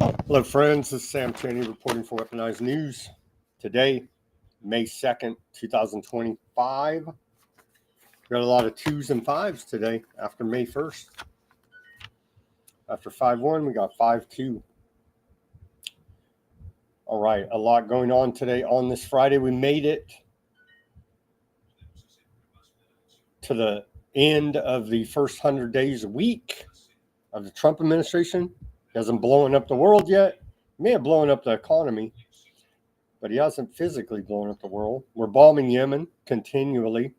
Hello, friends. This is Sam Cheney reporting for Weaponized News. Today, May 2nd, 2025. Got a lot of 2s and 5s today after May 1st. After 5-1, we got 5-2. All right, a lot going on today on this Friday. We made it to the end of the first 100 days a week of the Trump administration. He hasn't blown up the world yet. He may have blown up the economy, but he hasn't physically blown up the world. We're bombing Yemen continually.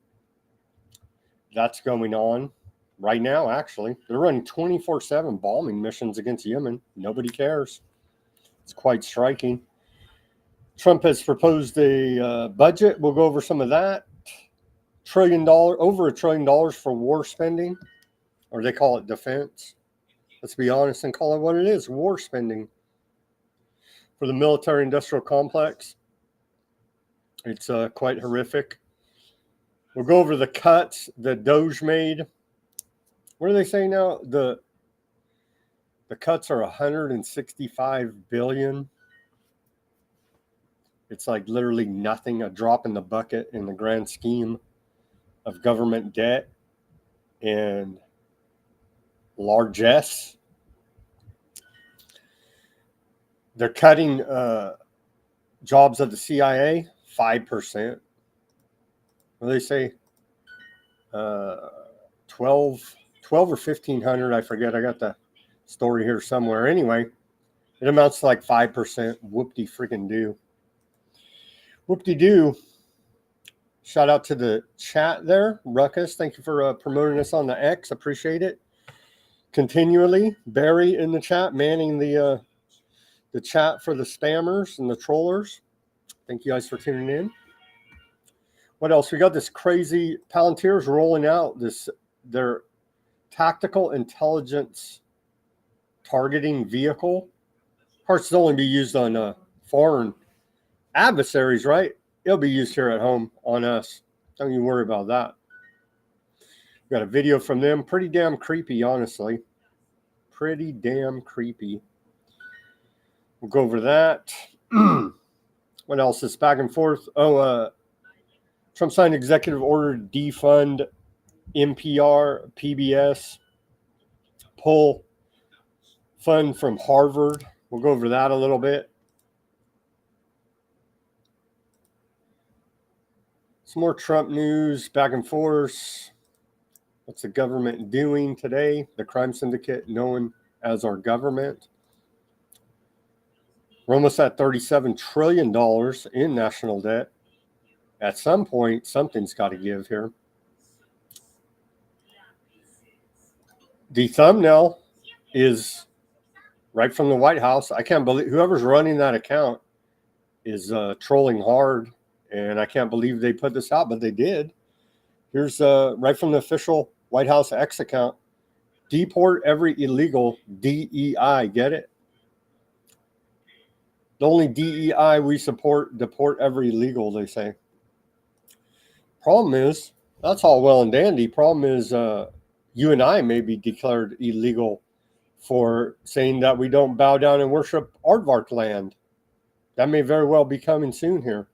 That's going on right now, actually. They're running 24/7 bombing missions against Yemen. Nobody cares. It's quite striking. Trump has proposed a budget. We'll go over some of that. Over $1 trillion for war spending, or they call it defense. Let's be honest and call it what it is, war spending. For the military-industrial complex, it's quite horrific. We'll go over the cuts that DOGE made. What are they saying now? The cuts are $165 billion. It's like literally nothing, a drop in the bucket in the grand scheme of government debt and largesse. They're cutting jobs at the CIA 5%. What do they say? 12 or 1,500, I forget. I got the story here somewhere. Anyway, it amounts to like 5%. Whoop-de-freaking-do. Whoop-de-doo. Shout out to the chat there. Ruckus, thank you for promoting us on the X. Appreciate it. Continually. Barry in the chat, manning the chat for the spammers and the trollers. Thank you guys for tuning in. What else? We got this crazy Palantir's rolling out their tactical intelligence targeting vehicle. Parts will only be used on foreign adversaries, right? It'll be used here at home on us. Don't you worry about that. We got a video from them. Pretty damn creepy, honestly. Pretty damn creepy. We'll go over that. What else is back and forth? Trump signed executive order to defund NPR, PBS, pull fund from Harvard. We'll go over that a little bit. Some more Trump news, back and forth. What's the government doing today? The crime syndicate known as our government. We're almost at $37 trillion in national debt. At some point, something's got to give here. The thumbnail is right from the White House. I can't believe whoever's running that account is trolling hard, and I can't believe they put this out, but they did. Here's right from the official White House X account. Deport every illegal DEI. Get it? The only DEI we support, deport every illegal, they say. Problem is, that's all well and dandy. Problem is, you and I may be declared illegal for saying that we don't bow down and worship aardvark land. That may very well be coming soon here.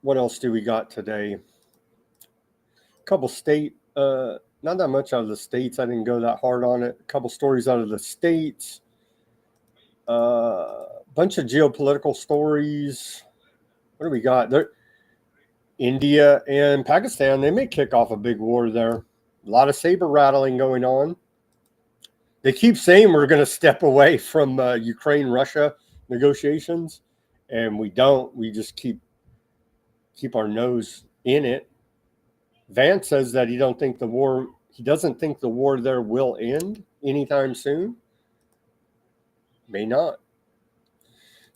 What else do we got today? A couple state, not that much out of the states. I didn't go that hard on it. A couple stories out of the states. Bunch of geopolitical stories. What do we got? India and Pakistan, they may kick off a big war there. A lot of saber rattling going on. They keep saying we're going to step away from Ukraine-Russia negotiations, and we don't. We just keep our nose in it. Vance says that he doesn't think the war there will end anytime soon. May not.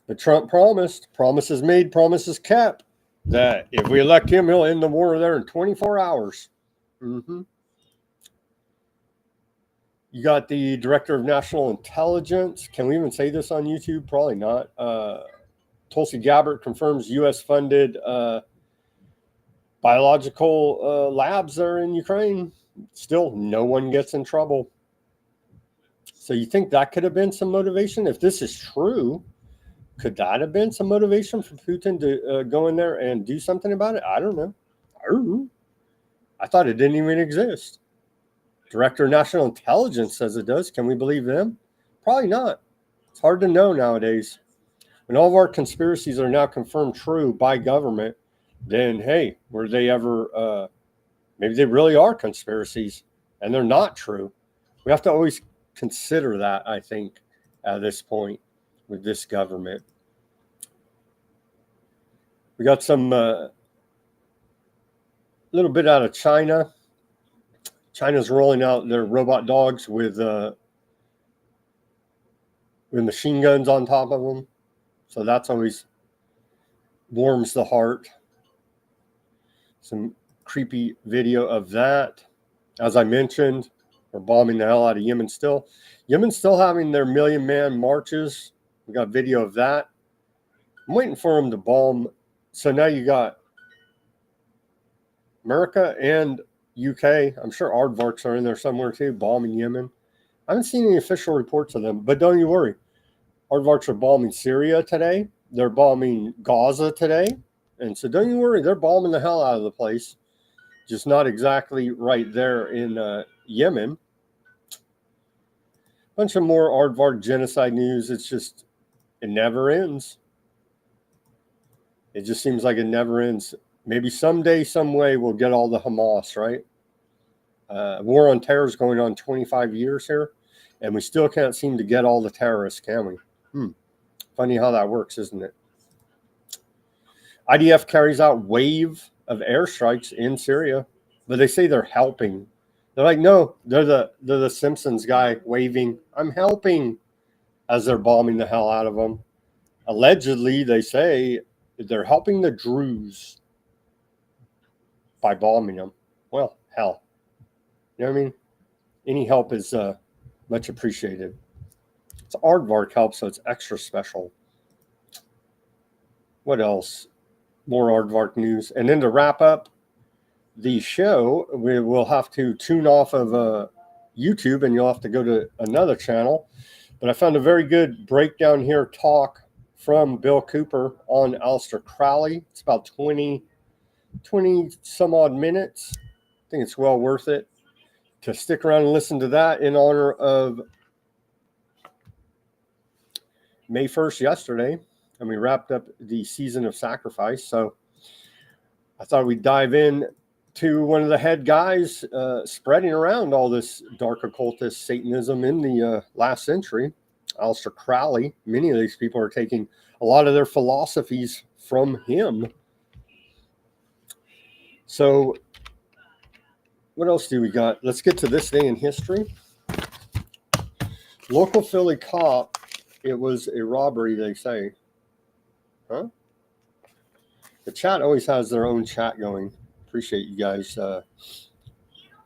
But Trump promises made, promises kept, that if we elect him, he'll end the war there in 24 hours. You got the Director of National Intelligence. Can we even say this on YouTube? Probably not. Tulsi Gabbard confirms U.S.-funded biological labs there in Ukraine. Still, no one gets in trouble. So you think that could have been some motivation? If this is true, could that have been some motivation for Putin to go in there and do something about it? I don't know. I thought it didn't even exist. Director of National Intelligence says it does. Can we believe them? Probably not. It's hard to know nowadays. When all of our conspiracies are now confirmed true by government, then, hey, were they ever, maybe they really are conspiracies and they're not true. We have to always consider that, I think, at this point with this government. We got some little bit out of China. China's rolling out their robot dogs with machine guns on top of them. So that's always warms the heart. Some creepy video of that. As I mentioned, we're bombing the hell out of Yemen still. Yemen's still having their million-man marches. We got video of that. I'm waiting for them to bomb. So now you got America and UK. I'm sure aardvarks are in there somewhere too, bombing Yemen. I haven't seen any official reports of them, but don't you worry. Aardvarks are bombing Syria today. They're bombing Gaza today. And so don't you worry, they're bombing the hell out of the place. Just not exactly right there in Yemen. Bunch of more aardvark genocide news. It's just, it never ends. It just seems like it never ends. Maybe someday, some way, we'll get all the Hamas, right? War on terror is going on 25 years here, and we still can't seem to get all the terrorists, can we? Funny how that works, isn't it? IDF carries out wave of airstrikes in Syria, but they say they're helping. They're like, no, they're the Simpsons guy waving, I'm helping, as they're bombing the hell out of them. Allegedly, they say they're helping the Druze by bombing them. Well, hell. You know what I mean? Any help is much appreciated. It's aardvark help, so it's extra special. What else? More aardvark news. And then to wrap up the show, we will have to tune off of YouTube, and you'll have to go to another channel. But I found a very good breakdown here, talk from Bill Cooper on Aleister Crowley. It's about 20 some odd minutes. I think it's well worth it to stick around and listen to that in honor of May 1st yesterday. And we wrapped up the season of sacrifice. So I thought we'd dive in to one of the head guys spreading around all this dark occultist Satanism in the last century, Aleister Crowley. Many of these people are taking a lot of their philosophies from him. So what else do we got? Let's get to this day in history. Local Philly cop, it was a robbery, they say. Huh? The chat always has their own chat going. Appreciate you guys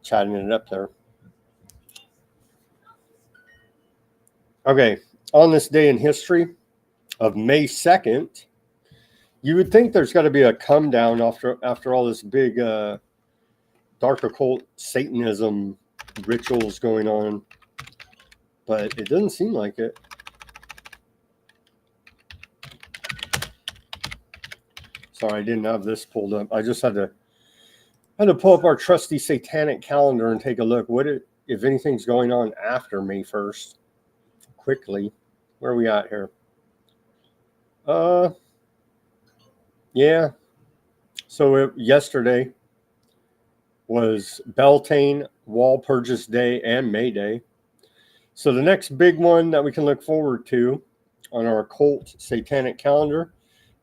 chatting it up there. Okay, on this day in history of May 2nd, you would think there's got to be a come down after all this big dark occult Satanism rituals going on, but it doesn't seem like it. Sorry, I didn't have this pulled up. I just had to pull up our trusty satanic calendar and take a look. What if anything's going on after May 1st? Quickly, where are we at here? Yeah. So yesterday was Beltane, Walpurgis Day, and May Day. So the next big one that we can look forward to on our occult satanic calendar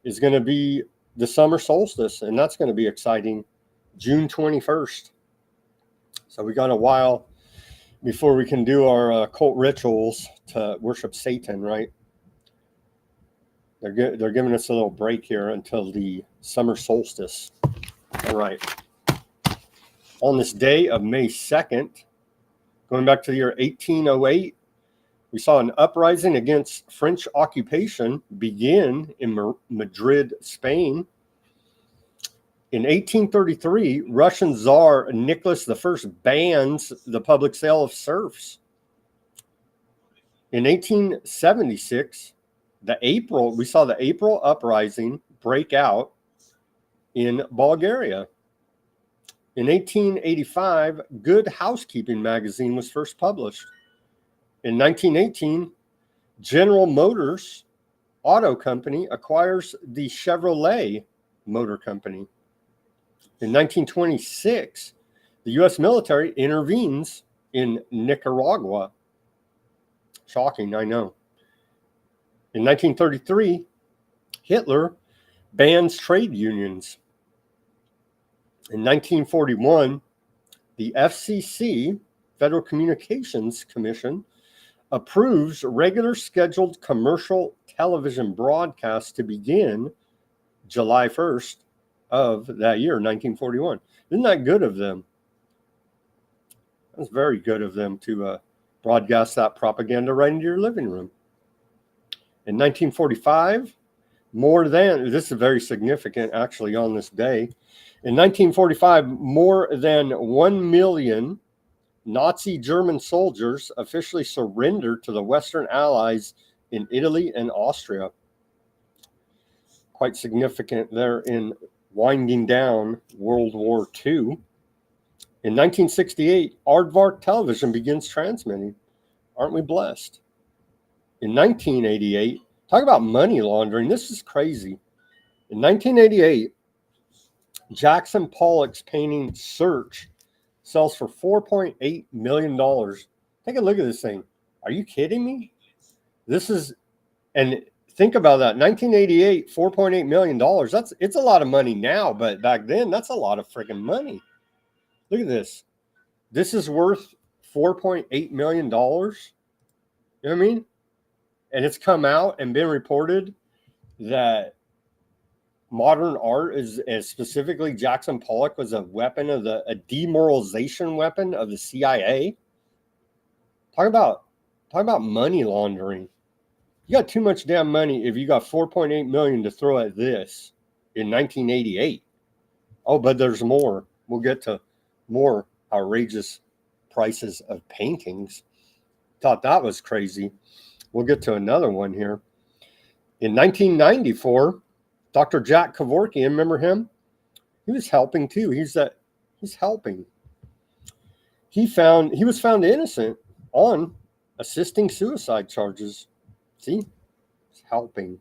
is going to be the summer solstice, and that's going to be exciting, June 21st. So we got a while before we can do our cult rituals to worship Satan, right? They're giving us a little break here until the summer solstice. All right. On this day of May 2nd, going back to the year 1808, we saw an uprising against French occupation begin in Madrid, Spain. In 1833, Russian Tsar Nicholas I bans the public sale of serfs. In 1876, we saw the April uprising break out in Bulgaria. In 1885, Good Housekeeping magazine was first published. In 1918, General Motors Auto Company acquires the Chevrolet Motor Company. In 1926, the U.S. military intervenes in Nicaragua. Shocking, I know. In 1933, Hitler bans trade unions. In 1941, the FCC, Federal Communications Commission, approves regular scheduled commercial television broadcasts to begin July 1st of that year, 1941. Isn't that good of them? That's very good of them to broadcast that propaganda right into your living room. In 1945, this is very significant actually on this day. In 1945, more than 1 million Nazi German soldiers officially surrendered to the Western Allies in Italy and Austria. Quite significant there in winding down World War II. In 1968, Aardvark Television begins transmitting. Aren't we blessed? In 1988, talk about money laundering. This is crazy. In 1988, Jackson Pollock's painting Search sells for $4.8 million. Take a look at this thing. Are you kidding me? And think about that. 1988, $4.8 million. It's a lot of money now, but back then, that's a lot of freaking money. Look at this. This is worth $4.8 million. You know what I mean? And it's come out and been reported that modern art is specifically Jackson Pollock was a demoralization weapon of the CIA. Talk about money laundering. You got too much damn money if you got $4.8 million to throw at this in 1988. Oh, but there's more. We'll get to more outrageous prices of paintings. Thought that was crazy. We'll get to another one here. In 1994, Dr. Jack Kevorkian, remember him? He was helping too. He's helping. He was found innocent on assisting suicide charges. See? He's helping.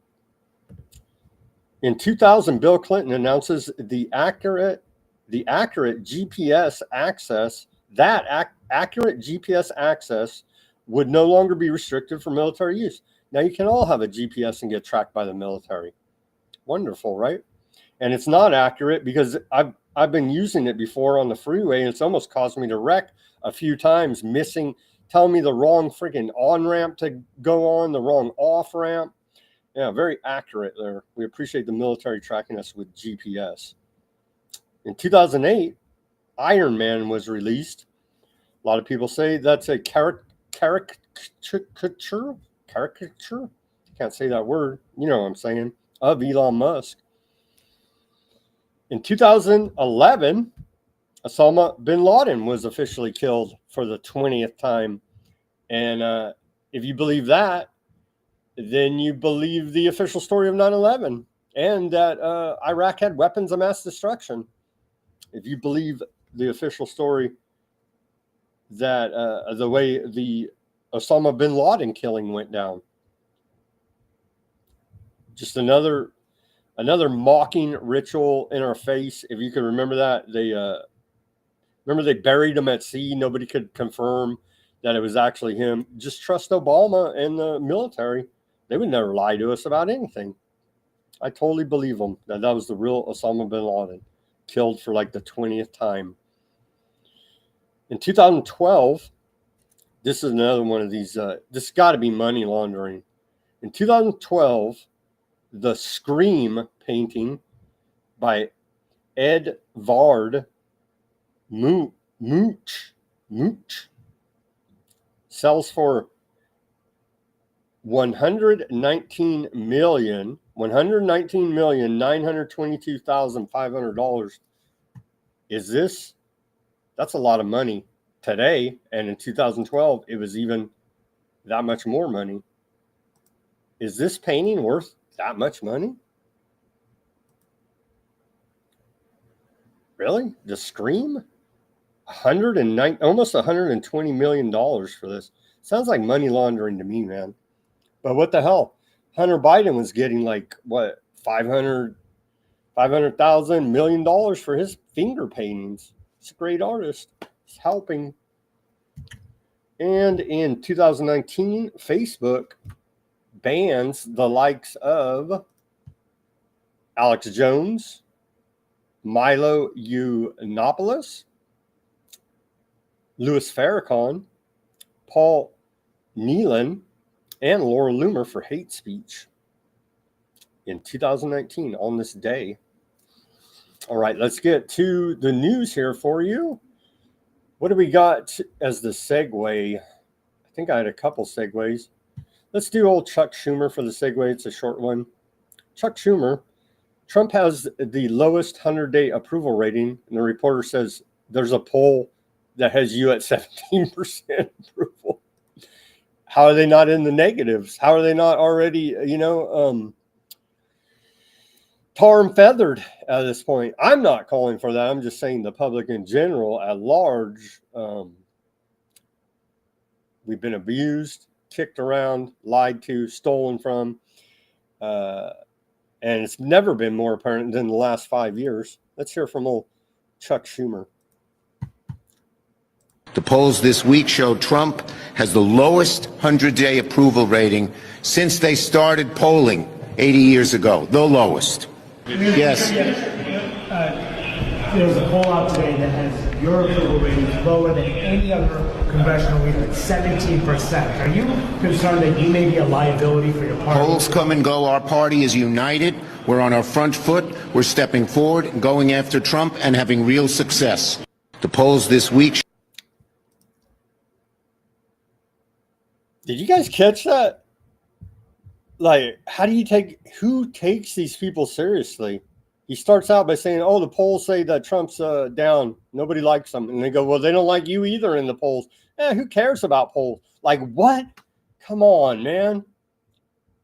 In 2000, Bill Clinton announces the accurate GPS access. Accurate GPS access would no longer be restricted for military use. Now you can all have a GPS and get tracked by the military. Wonderful, right? And it's not accurate because I've been using it before on the freeway, and it's almost caused me to wreck a few times, telling me the wrong freaking on-ramp to go on, the wrong off-ramp. Yeah, very accurate there. We appreciate the military tracking us with GPS. In 2008, Iron Man was released. A lot of people say that's a caricature. Can't say that word. You know what I'm saying. Of Elon Musk. In 2011, Osama bin Laden was officially killed for the 20th time. And if you believe that, then you believe the official story of 9/11 and that Iraq had weapons of mass destruction. If you believe the official story that the way the Osama bin Laden killing went down. Just another mocking ritual in our face. If you can remember that, they buried him at sea. Nobody could confirm that it was actually him. Just trust Obama and the military. They would never lie to us about anything. I totally believe them that was the real Osama bin Laden, killed for like the 20th time. In 2012, this is another one of these. This got to be money laundering. In 2012, the Scream painting by Ed Vard Mooch sells for $119,922,500. That's a lot of money today, and in 2012 it was even that much more money. Is this painting worth that much money? Really? The Scream? Almost $120 million for this. Sounds like money laundering to me, man. But what the hell? Hunter Biden was getting like, what, $500,000 million for his finger paintings. He's a great artist. He's helping. And in 2019, Facebook bans the likes of Alex Jones, Milo Yiannopoulos, Louis Farrakhan, Paul Nealon, and Laura Loomer for hate speech in 2019 on this day. All right, let's get to the news here for you. What do we got as the segue? I think I had a couple segues. Let's do old Chuck Schumer for the segue. It's a short one. Chuck Schumer, Trump has the lowest 100-day approval rating, and the reporter says there's a poll that has you at 17% approval. How are they not in the negatives? How are they not already, tar and feathered at this point? I'm not calling for that. I'm just saying the public in general at large, we've been abused, kicked around, lied to, stolen from, and it's never been more apparent than the last 5 years. Let's hear from old Chuck Schumer. The polls this week showed Trump has the lowest 100-day approval rating since they started polling 80 years ago. The lowest. Yes. There's a poll out today that has your approval rating lower than any other congressional leader at 17%. Are you concerned that you may be a liability for your party? Polls come and go. Our party is united. We're on our front foot. We're stepping forward and going after Trump and having real success. The polls this week. Did you guys catch that? Like, who takes these people seriously? He starts out by saying, oh, the polls say that Trump's down. Nobody likes him. And they go, well, they don't like you either in the polls. Who cares about polls? Like, what? Come on, man.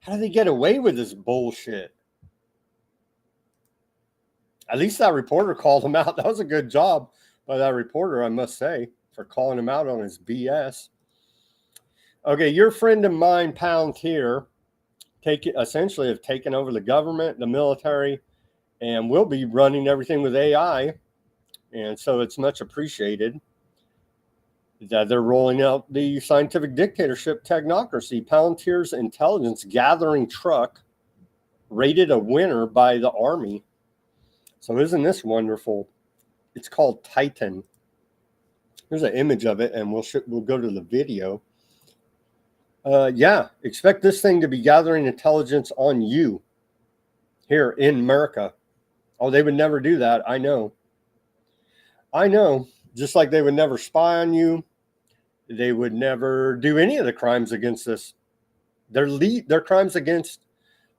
How do they get away with this bullshit? At least that reporter called him out. That was a good job by that reporter, I must say, for calling him out on his BS. Okay, your friend and mine, Palantir, essentially have taken over the government, the military, and will be running everything with AI. And so it's much appreciated that they're rolling out the scientific dictatorship technocracy. Palantir's intelligence gathering truck rated a winner by the Army. So isn't this wonderful? It's called Titan. Here's an image of it, and we'll go to the video. Expect this thing to be gathering intelligence on you here in America. Oh, they would never do that. I know. Just like they would never spy on you. They would never do any of the crimes against us. Their crimes against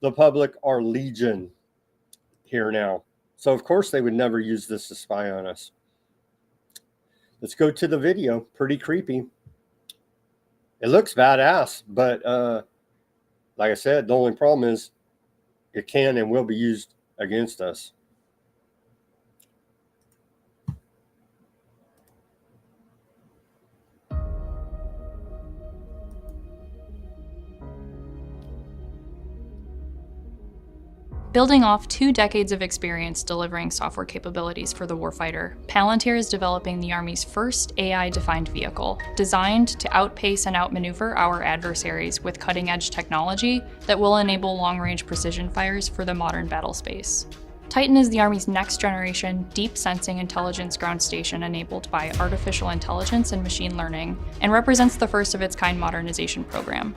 the public are legion here now. So, of course, they would never use this to spy on us. Let's go to the video. Pretty creepy. It looks badass, but like I said, the only problem is it can and will be used against us. Building off 2 decades of experience delivering software capabilities for the warfighter, Palantir is developing the Army's first AI-defined vehicle, designed to outpace and outmaneuver our adversaries with cutting-edge technology that will enable long-range precision fires for the modern battle space. Titan is the Army's next-generation, deep-sensing intelligence ground station enabled by artificial intelligence and machine learning, and represents the first-of-its-kind modernization program.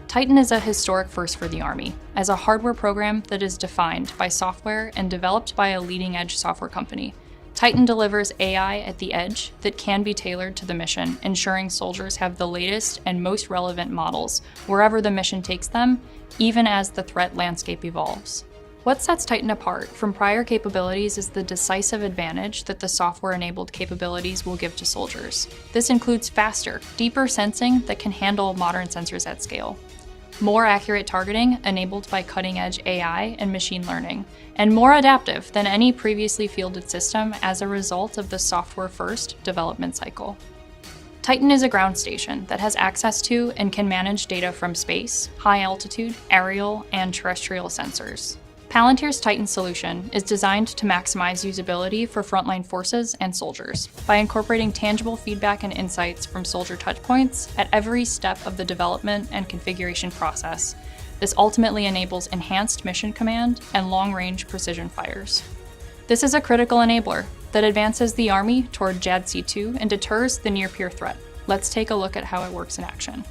Titan is a historic first for the Army, as a hardware program that is defined by software and developed by a leading-edge software company. Titan delivers AI at the edge that can be tailored to the mission, ensuring soldiers have the latest and most relevant models wherever the mission takes them, even as the threat landscape evolves. What sets Titan apart from prior capabilities is the decisive advantage that the software-enabled capabilities will give to soldiers. This includes faster, deeper sensing that can handle modern sensors at scale, more accurate targeting enabled by cutting-edge AI and machine learning, and more adaptive than any previously fielded system as a result of the software-first development cycle. Titan is a ground station that has access to and can manage data from space, high altitude, aerial, and terrestrial sensors. Palantir's Titan solution is designed to maximize usability for frontline forces and soldiers by incorporating tangible feedback and insights from soldier touchpoints at every step of the development and configuration process. This ultimately enables enhanced mission command and long-range precision fires. This is a critical enabler that advances the Army toward JADC2 and deters the near-peer threat. Let's take a look at how it works in action.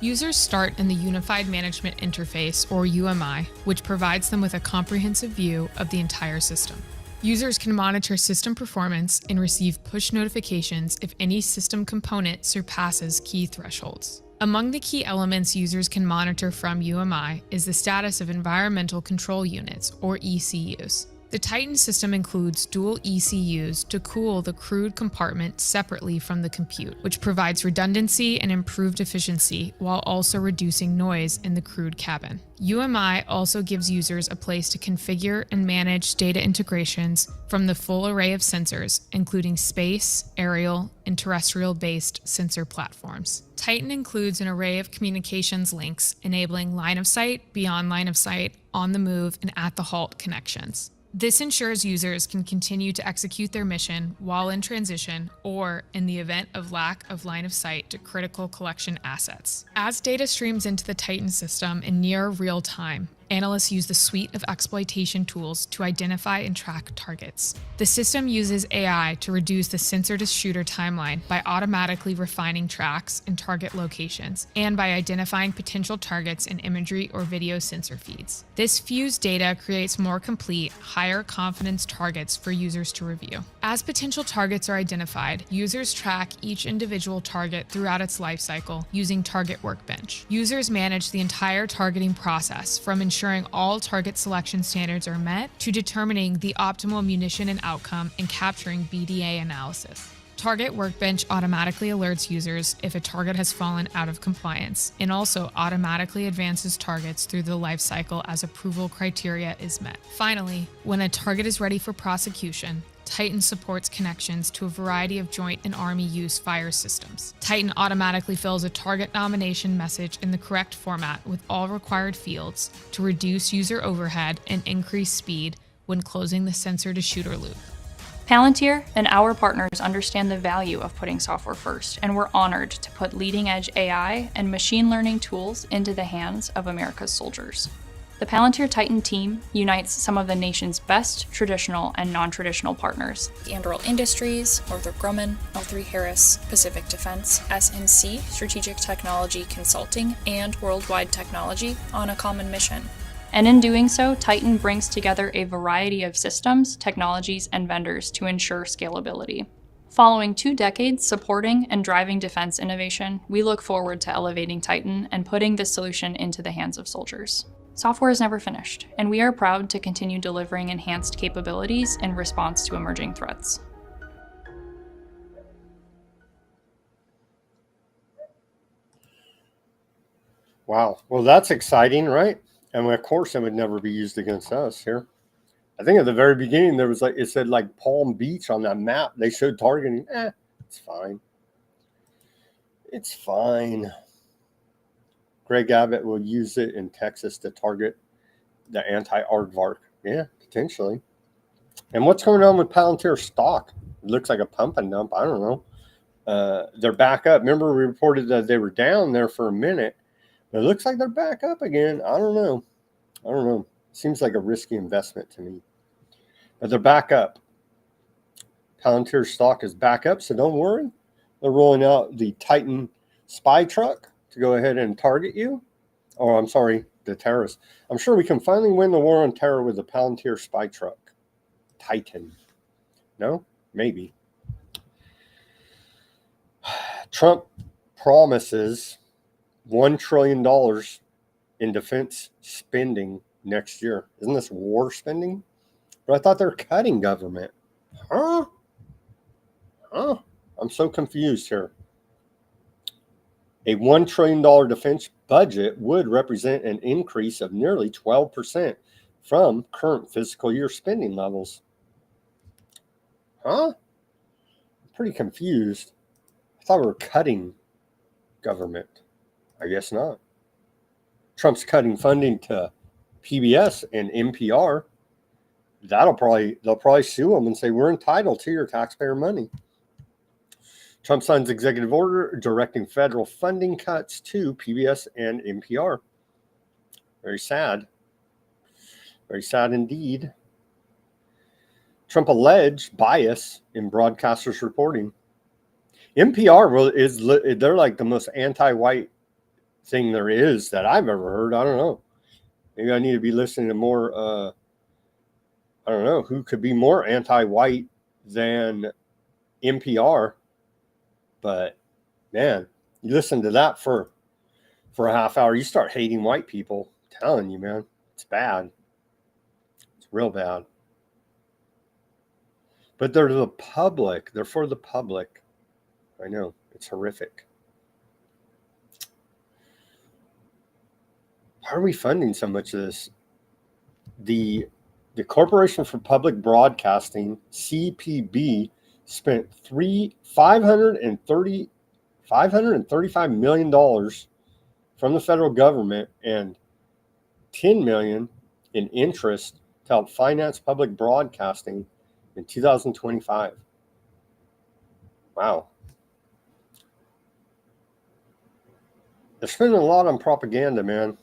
Users start in the Unified Management Interface, or UMI, which provides them with a comprehensive view of the entire system. Users can monitor system performance and receive push notifications if any system component surpasses key thresholds. Among the key elements users can monitor from UMI is the status of environmental control units, or ECUs. The Titan system includes dual ECUs to cool the crewed compartment separately from the compute, which provides redundancy and improved efficiency while also reducing noise in the crewed cabin. UMI also gives users a place to configure and manage data integrations from the full array of sensors, including space, aerial, and terrestrial-based sensor platforms. Titan includes an array of communications links, enabling line of sight, beyond line of sight, on the move, and at the halt connections. This ensures users can continue to execute their mission while in transition or in the event of lack of line of sight to critical collection assets. As data streams into the Titan system in near real time, analysts use the suite of exploitation tools to identify and track targets. The system uses AI to reduce the sensor-to-shooter timeline by automatically refining tracks and target locations, and by identifying potential targets in imagery or video sensor feeds. This fused data creates more complete, higher confidence targets for users to review. As potential targets are identified, users track each individual target throughout its lifecycle using Target Workbench. Users manage the entire targeting process, from ensuring all target selection standards are met to determining the optimal munition and outcome and capturing BDA analysis. Target Workbench automatically alerts users if a target has fallen out of compliance, and also automatically advances targets through the life cycle as approval criteria is met. Finally, when a target is ready for prosecution, Titan supports connections to a variety of joint and Army use fire systems. Titan automatically fills a target nomination message in the correct format with all required fields to reduce user overhead and increase speed when closing the sensor-to-shooter loop. Palantir and our partners understand the value of putting software first, and we're honored to put leading-edge AI and machine learning tools into the hands of America's soldiers. The Palantir Titan team unites some of the nation's best traditional and non-traditional partners: Anduril Industries, Northrop Grumman, L3Harris, Pacific Defense, SNC, Strategic Technology Consulting, and Worldwide Technology on a common mission. And in doing so, Titan brings together a variety of systems, technologies, and vendors to ensure scalability. Following 2 decades supporting and driving defense innovation, we look forward to elevating Titan and putting this solution into the hands of soldiers. Software is never finished, and we are proud to continue delivering enhanced capabilities in response to emerging threats. Wow. Well, that's exciting, right? And of course, it would never be used against us here. I think at the very beginning, there was it said Palm Beach on that map. They showed targeting. It's fine. It's fine. Greg Abbott will use it in Texas to target the anti-aardvark. Yeah, potentially. And what's going on with Palantir stock? It looks like a pump and dump. I don't know. They're back up. Remember, we reported that they were down there for a minute. But it looks like they're back up again. I don't know. Seems like a risky investment to me. But they're back up. Palantir stock is back up, so don't worry. They're rolling out the Titan spy truck to go ahead and target you. Or, I'm sorry, the terrorists. I'm sure we can finally win the war on terror with the Palantir spy truck. Titan. No? Maybe. Trump promises $1 trillion in defense spending next year. Isn't this war spending? But I thought they're cutting government. Huh? I'm so confused here. A $1 trillion defense budget would represent an increase of nearly 12% from current fiscal year spending levels. Huh? I'm pretty confused. I thought we were cutting government. I guess not. Trump's cutting funding to PBS and NPR. They'll probably sue them and say we're entitled to your taxpayer money. Trump signs executive order directing federal funding cuts to PBS and NPR. Very sad. Very sad indeed. Trump alleged bias in broadcasters reporting. NPR they're like the most anti-white thing there is that I've ever heard. I don't know. Maybe I need to be listening to more. I don't know who could be more anti-white than NPR. But man, you listen to that for a half hour, you start hating white people. I'm telling you, man, it's bad. It's real bad. But they're the public. They're for the public. I know. It's horrific. Why are we funding so much of this? The Corporation for Public Broadcasting, CPB, spent $535 million from the federal government and $10 million in interest to help finance public broadcasting in 2025. Wow. They're spending a lot on propaganda, man,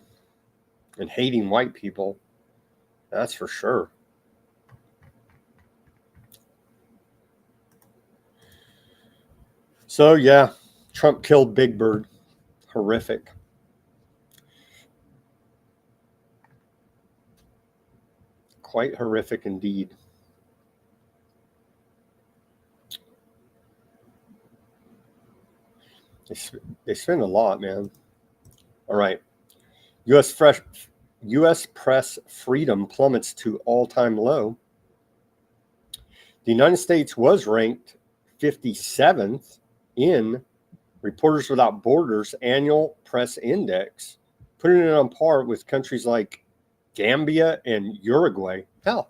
and hating white people. That's for sure. So, yeah, Trump killed Big Bird. Horrific. Quite horrific indeed. They spend a lot, man. All right. U.S. press freedom plummets to all-time low. The United States was ranked 57th in Reporters Without Borders annual press index, putting it on par with countries like Gambia and Uruguay. Hell,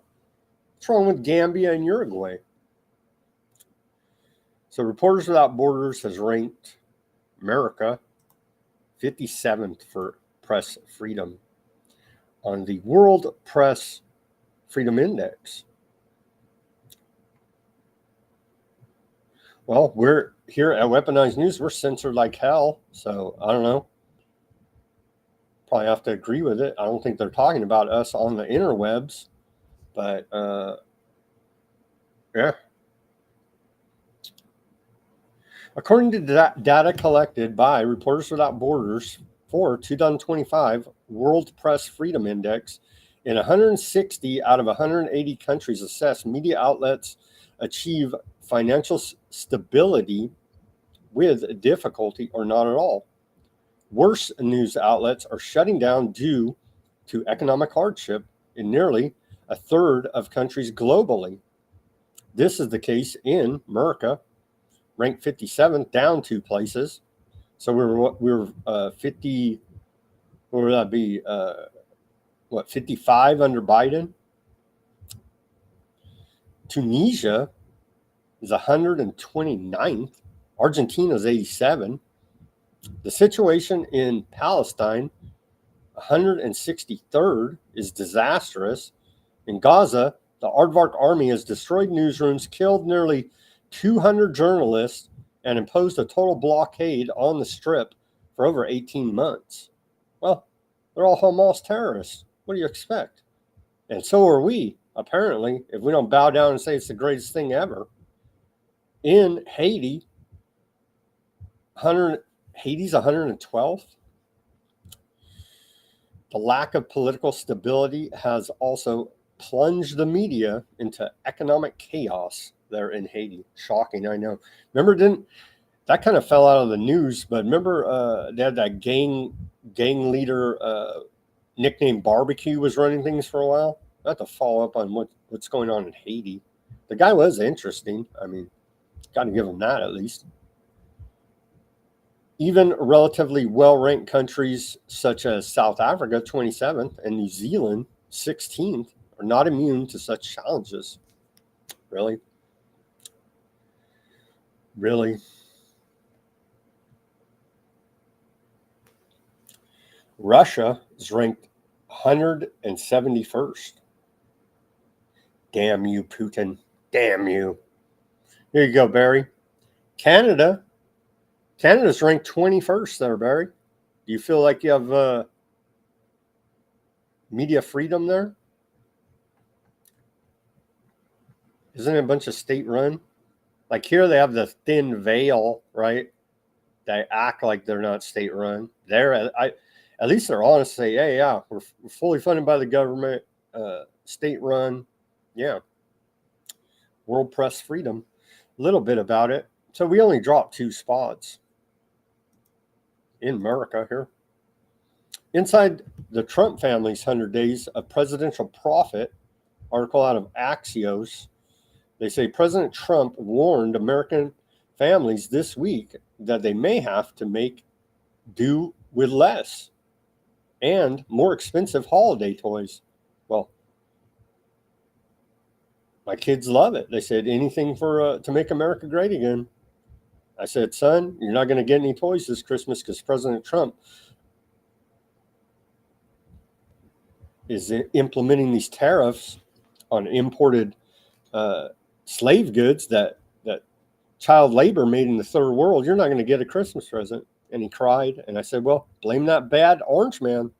what's wrong with Gambia and Uruguay? So Reporters Without Borders has ranked America 57th for press freedom on the World Press Freedom Index. Well, we're here at Weaponized News. We're censored like hell. So I don't know. Probably have to agree with it. I don't think they're talking about us on the interwebs. But yeah. According to data collected by Reporters Without Borders for 2025 World Press Freedom Index, in 160 out of 180 countries assessed, media outlets achieve financial stability with difficulty or not at all. Worse news outlets are shutting down due to economic hardship in nearly a third of countries globally. This is the case in America, ranked 57th, down 2 places. So we were 50. What would that be? 55 under Biden. Tunisia is 129th. Argentina is 87. The situation in Palestine, 163rd, is disastrous. In Gaza, the Aardvark army has destroyed newsrooms, killed nearly 200 journalists, and imposed a total blockade on the Strip for over 18 months. Well, they're all Hamas terrorists. What do you expect? And so are we, apparently, if we don't bow down and say it's the greatest thing ever. In Haiti, Haiti's 112th. The lack of political stability has also plunged the media into economic chaos there in Haiti. Shocking, I know. Remember, that kind of fell out of the news, but remember they had that gang leader nicknamed Barbecue was running things for a while. I have to follow up on what's going on in Haiti. The guy was interesting. I mean, got to give him that at least. Even relatively well-ranked countries such as South Africa, 27th, and New Zealand, 16th, are not immune to such challenges. Really? Really? Russia is ranked 171st. Damn you, Putin. Damn you. Here you go, Barry. Canada's ranked 21st there, Barry. Do you feel like you have media freedom there? Isn't it a bunch of state-run? Like here they have the thin veil, right? They act like they're not state-run. At least they're honest, say, hey, yeah, we're fully funded by the government, state-run. Yeah. World press freedom. A little bit about it. So we only dropped 2 spots in America here. Inside the Trump family's 100 days of presidential profit, article out of Axios, they say President Trump warned American families this week that they may have to make do with less and more expensive holiday toys. Well, my kids love it. They said anything for to make America great again. I said, son, you're not going to get any toys this Christmas because President Trump is implementing these tariffs on imported slave goods that child labor made in the third world. You're not going to get a Christmas present. And he cried. And I said, well, blame that bad orange man.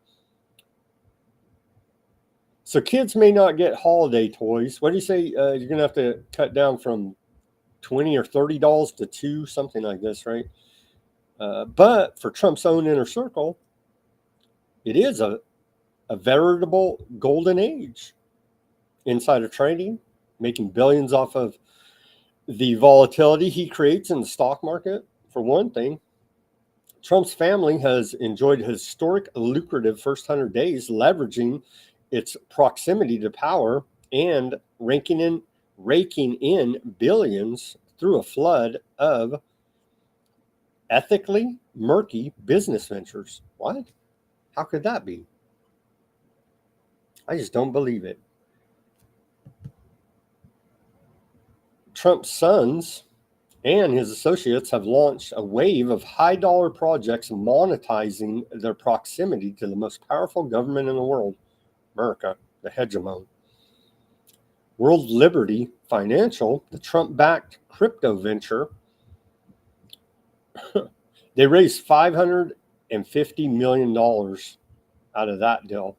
So kids may not get holiday toys. What do you say? You're going to have to cut down from $20 or $30 to $2, something like this, right? But for Trump's own inner circle, it is a veritable golden age. Insider trading, making billions off of the volatility he creates in the stock market, for one thing. Trump's family has enjoyed historic, lucrative first 100 days, leveraging its proximity to power and raking in billions through a flood of ethically murky business ventures. What? How could that be? I just don't believe it. Trump's sons and his associates have launched a wave of high-dollar projects monetizing their proximity to the most powerful government in the world, America, the hegemon. World Liberty Financial, the Trump-backed crypto venture, they raised $550 million out of that deal.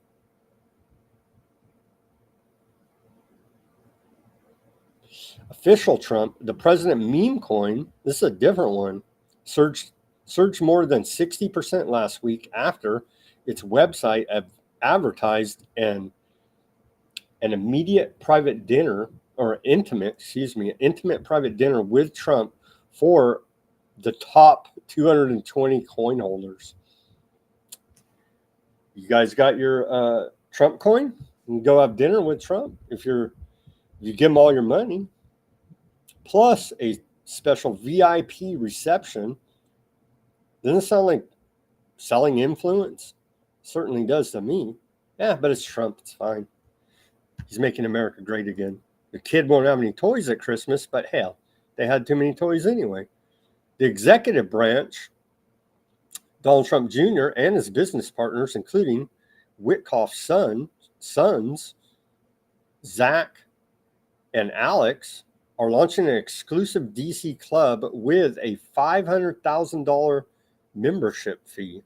Official Trump, the president meme coin, this is a different one, surged more than 60% last week after its website advertised an immediate private dinner, or intimate private dinner with Trump for the top 220 coin holders. You guys got your Trump coin? You can go have dinner with Trump if you give him all your money, plus a special VIP reception. Doesn't it sound like selling influence? Certainly does to me. Yeah, but it's Trump. It's fine. He's making America great again. The kid won't have any toys at Christmas, but hell, they had too many toys anyway. The executive branch, Donald Trump Jr. and his business partners, including Witkoff's sons, Zach and Alex, are launching an exclusive DC club with a $500,000 membership fee.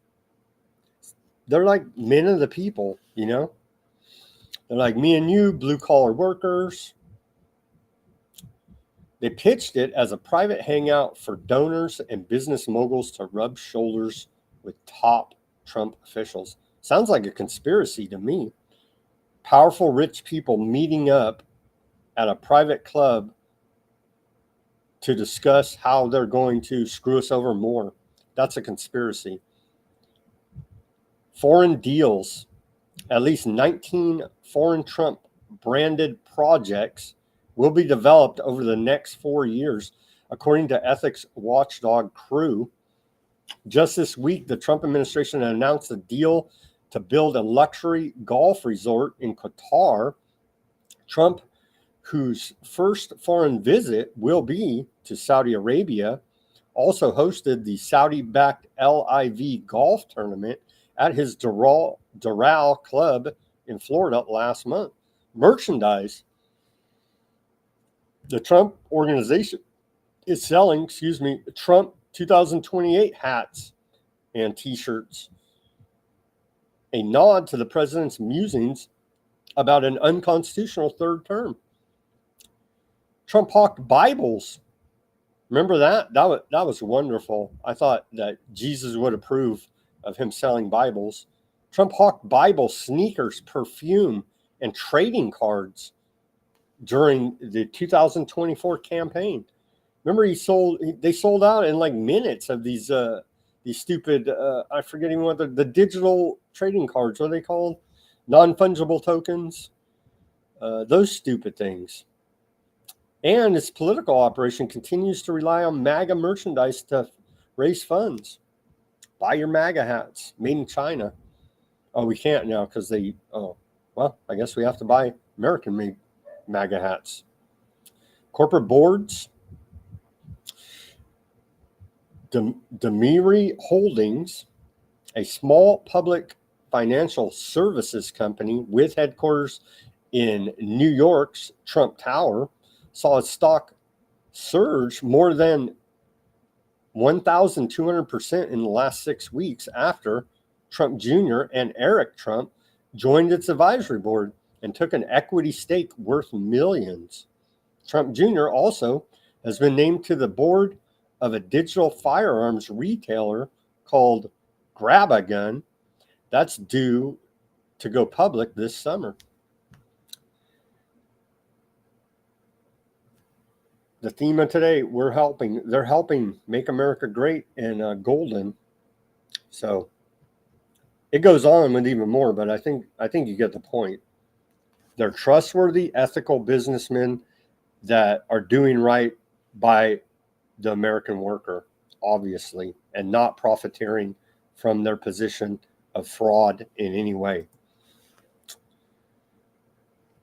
They're like men of the people, you know? They're like me and you, blue-collar workers. They pitched it as a private hangout for donors and business moguls to rub shoulders with top Trump officials. Sounds like a conspiracy to me. Powerful, rich people meeting up at a private club to discuss how they're going to screw us over more. That's a conspiracy. Foreign deals. At least 19 foreign Trump branded projects will be developed over the next 4 years, according to ethics watchdog Crew. Just this week, the Trump administration announced a deal to build a luxury golf resort in Qatar. Trump, whose first foreign visit will be to Saudi Arabia, also hosted the Saudi-backed LIV golf tournament at his Doral Club in Florida last month. Merchandise. The Trump organization is selling, Trump 2028 hats and t-shirts, a nod to the president's musings about an unconstitutional third term. Trump hawked Bibles. Remember that? That was wonderful. I thought that Jesus would approve of him selling Bibles. Trump hawked Bibles, sneakers, perfume, and trading cards during the 2024 campaign. Remember, they sold out in like minutes of these stupid, I forget even what the digital trading cards, what are they called? Non-fungible tokens. Those stupid things. And its political operation continues to rely on MAGA merchandise to raise funds. Buy your MAGA hats, made in China. Oh, we can't now because I guess we have to buy American-made MAGA hats. Corporate boards. Demiri Holdings, a small public financial services company with headquarters in New York's Trump Tower, saw its stock surge more than 1,200% in the last 6 weeks after Trump Jr. and Eric Trump joined its advisory board and took an equity stake worth millions. Trump Jr. also has been named to the board of a digital firearms retailer called Grab-A-Gun that's due to go public this summer. The theme of today, they're helping make America great and golden. So it goes on with even more, but I think you get the point. They're trustworthy, ethical businessmen that are doing right by the American worker, obviously, and not profiteering from their position of fraud in any way.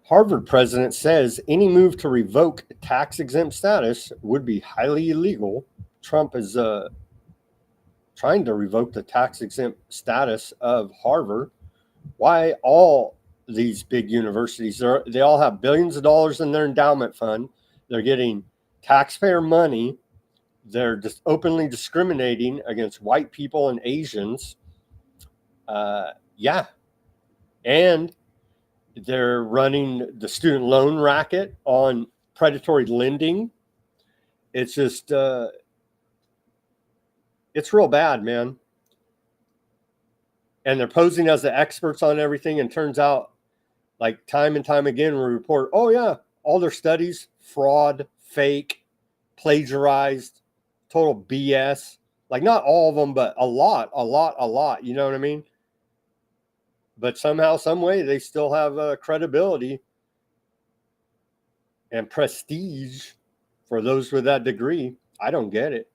Harvard president says any move to revoke tax-exempt status would be highly illegal. Trump is trying to revoke the tax-exempt status of Harvard. Why all these big universities, they all have billions of dollars in their endowment fund. They're getting taxpayer money. They're just openly discriminating against white people and Asians. And they're running the student loan racket on predatory lending. It's just, it's real bad, man. And they're posing as the experts on everything. And turns out, like time and time again, we report, oh yeah, all their studies, fraud, fake, plagiarized, total BS. Like not all of them, but a lot. You know what I mean? But somehow, some way, they still have credibility and prestige for those with that degree. I don't get it.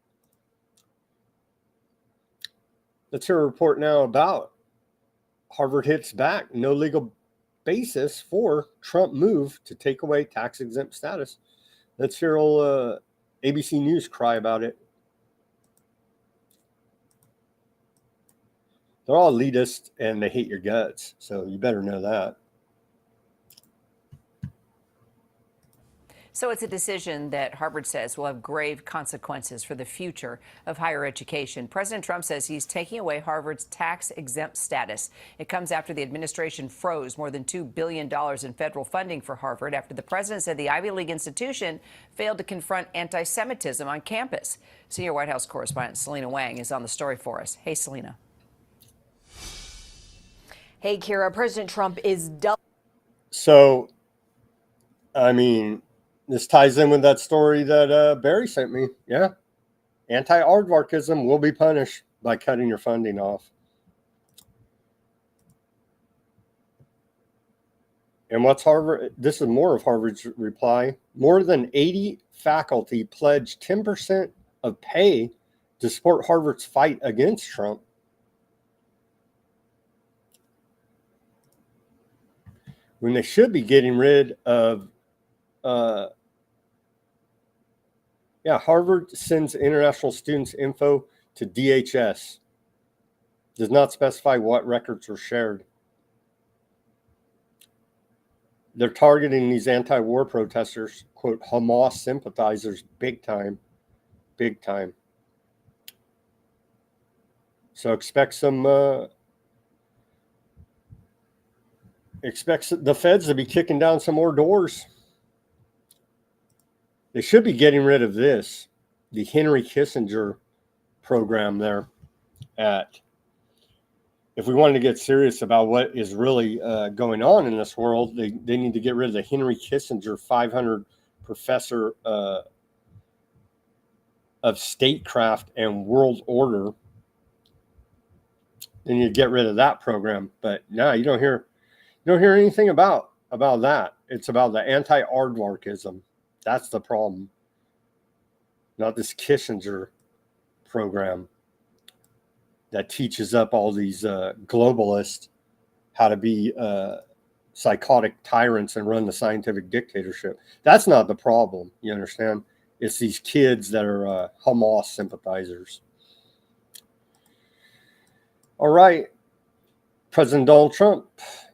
Let's hear a report now about Harvard hits back. No legal basis for Trump move to take away tax-exempt status. Let's hear old ABC News cry about it. They're all elitist and they hate your guts. So you better know that. So it's a decision that Harvard says will have grave consequences for the future of higher education. President Trump says he's taking away Harvard's tax-exempt status. It comes after the administration froze more than $2 billion in federal funding for Harvard after the president said the Ivy League institution failed to confront anti-Semitism on campus. Senior White House correspondent Selena Wang is on the story for us. Hey, Selena. Hey, Kira, President Trump is done. So, I mean, this ties in with that story that Barry sent me. Yeah. Anti-aardvarkism will be punished by cutting your funding off. And what's Harvard? This is more of Harvard's reply. More than 80 faculty pledged 10% of pay to support Harvard's fight against Trump. When they should be getting rid of, Harvard sends international students info to DHS. Does not specify what records were shared. They're targeting these anti-war protesters, quote, Hamas sympathizers, big time. Big time. So expect the feds to be kicking down some more doors. They should be getting rid of this, the Henry Kissinger program there at, if we wanted to get serious about what is really going on in this world, they need to get rid of the Henry Kissinger 500 professor of statecraft and world order. They need to get rid of that program. But no, you don't hear anything about that. It's about the anti-aardvarkism. That's the problem. Not this Kissinger program that teaches up all these globalists how to be psychotic tyrants and run the scientific dictatorship. That's not the problem. You understand? It's these kids that are Hamas sympathizers. All right. President Donald Trump,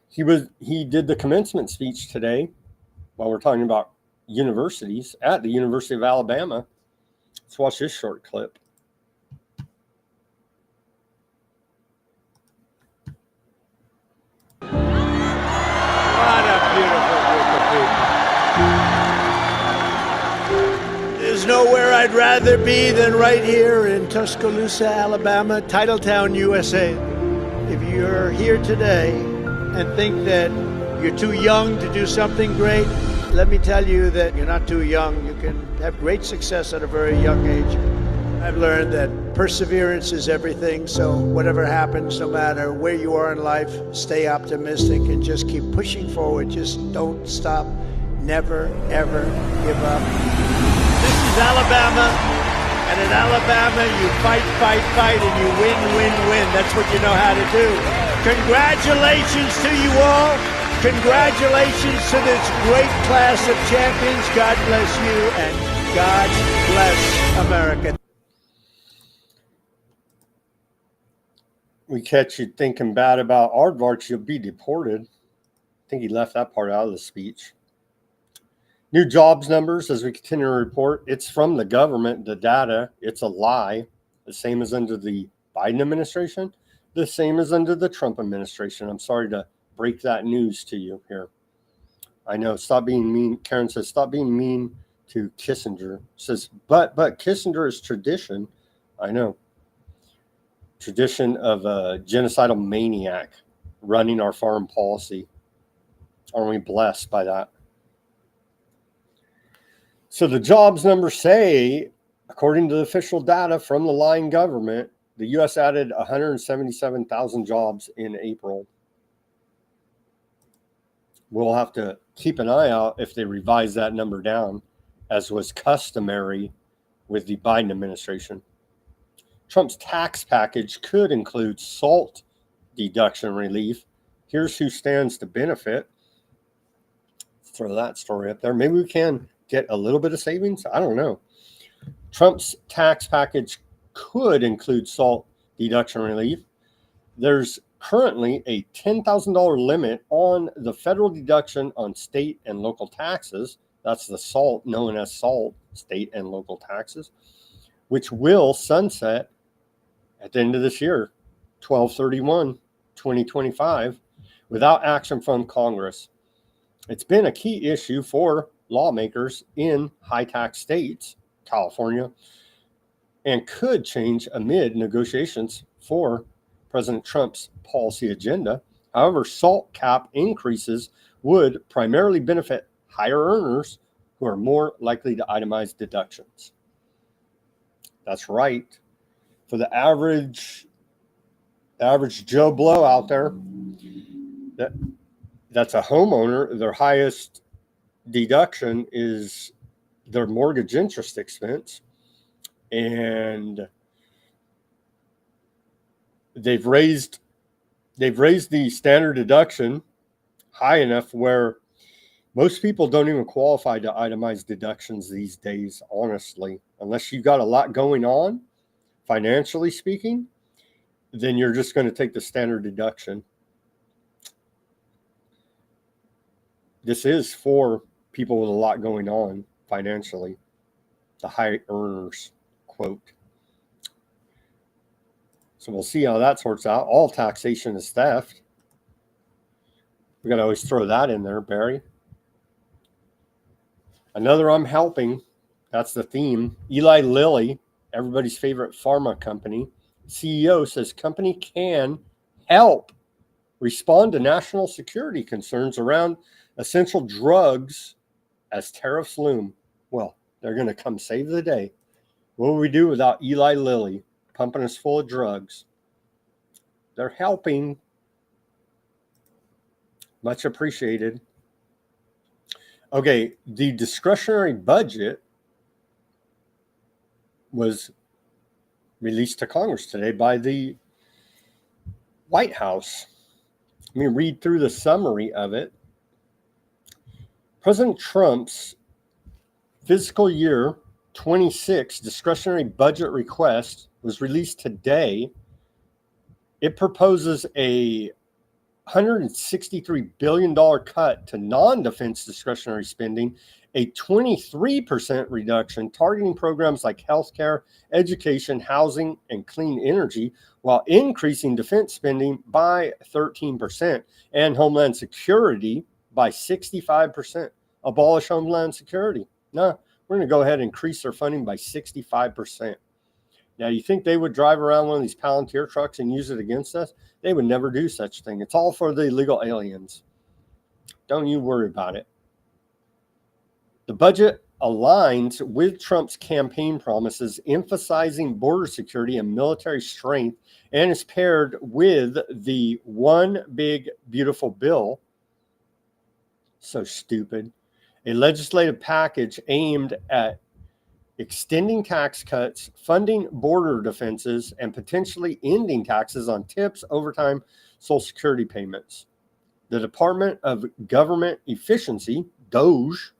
he did the commencement speech today while we're talking about universities at the University of Alabama. Let's watch this short clip. What a beautiful group of people. There's nowhere I'd rather be than right here in Tuscaloosa, Alabama, Titletown, USA. If you're here today and think that you're too young to do something great, let me tell you that you're not too young. You can have great success at a very young age. I've learned that perseverance is everything, so whatever happens, no matter where you are in life, stay optimistic and just keep pushing forward. Just don't stop. Never, ever give up. This is Alabama, and in Alabama, you fight, and you win. That's what you know how to do. Congratulations to you all. Congratulations to this great class of champions. God bless you, and God bless America. We catch you thinking bad about aardvarks, you'll be deported. I think he left that part out of the speech. New jobs numbers, as we continue to report, it's from the government, the data. It's a lie. The same as under the Biden administration. The same as under the Trump administration. I'm sorry to break that news to you here. I know, stop being mean. Karen says, stop being mean to Kissinger. Says, but Kissinger is tradition. I know. Tradition of a genocidal maniac running our foreign policy. Aren't we blessed by that? So the jobs numbers say, according to the official data from the lying government, the U.S. added 177,000 jobs in April. We'll have to keep an eye out if they revise that number down, as was customary with the Biden administration. Trump's tax package could include SALT deduction relief. Here's who stands to benefit. Throw that story up there. Maybe we can get a little bit of savings. I don't know. Trump's tax package could include SALT deduction relief. There's currently a $10,000 limit on the federal deduction on state and local taxes. That's the SALT, known as SALT, state and local taxes, which will sunset at the end of this year, 12/31/2025, without action from Congress. It's been a key issue for lawmakers in high-tax states, California, and could change amid negotiations for President Trump's policy agenda. However, SALT cap increases would primarily benefit higher earners who are more likely to itemize deductions. That's right. For the average Joe Blow out there, that's a homeowner, their highest deduction is their mortgage interest expense. And they've raised the standard deduction high enough where most people don't even qualify to itemized deductions these days, honestly, unless you've got a lot going on, financially speaking, then you're just going to take the standard deduction. This is for people with a lot going on financially, the high earners, quote. So we'll see how that sorts out. All taxation is theft. We got to always throw that in there, Barry. Another I'm helping. That's the theme. Eli Lilly, everybody's favorite pharma company, CEO says company can help respond to national security concerns around essential drugs as tariffs loom. Well, they're going to come save the day. What would we do without Eli Lilly pumping us full of drugs? They're helping. Much appreciated. Okay, the discretionary budget was released to Congress today by the White House. Let me read through the summary of it. President Trump's fiscal year 26 discretionary budget request was released today. It proposes a $163 billion cut to non-defense discretionary spending, a 23% reduction targeting programs like healthcare, education, housing, and clean energy, while increasing defense spending by 13% and Homeland Security by 65%. Abolish Homeland Security. No, we're going to go ahead and increase their funding by 65%. Now, you think they would drive around one of these Palantir trucks and use it against us? They would never do such a thing. It's all for the illegal aliens. Don't you worry about it. The budget aligns with Trump's campaign promises, emphasizing border security and military strength, and is paired with the One Big Beautiful Bill. So stupid. A legislative package aimed at extending tax cuts, funding border defenses, and potentially ending taxes on tips, overtime, Social Security payments. The Department of Government Efficiency, DOGE,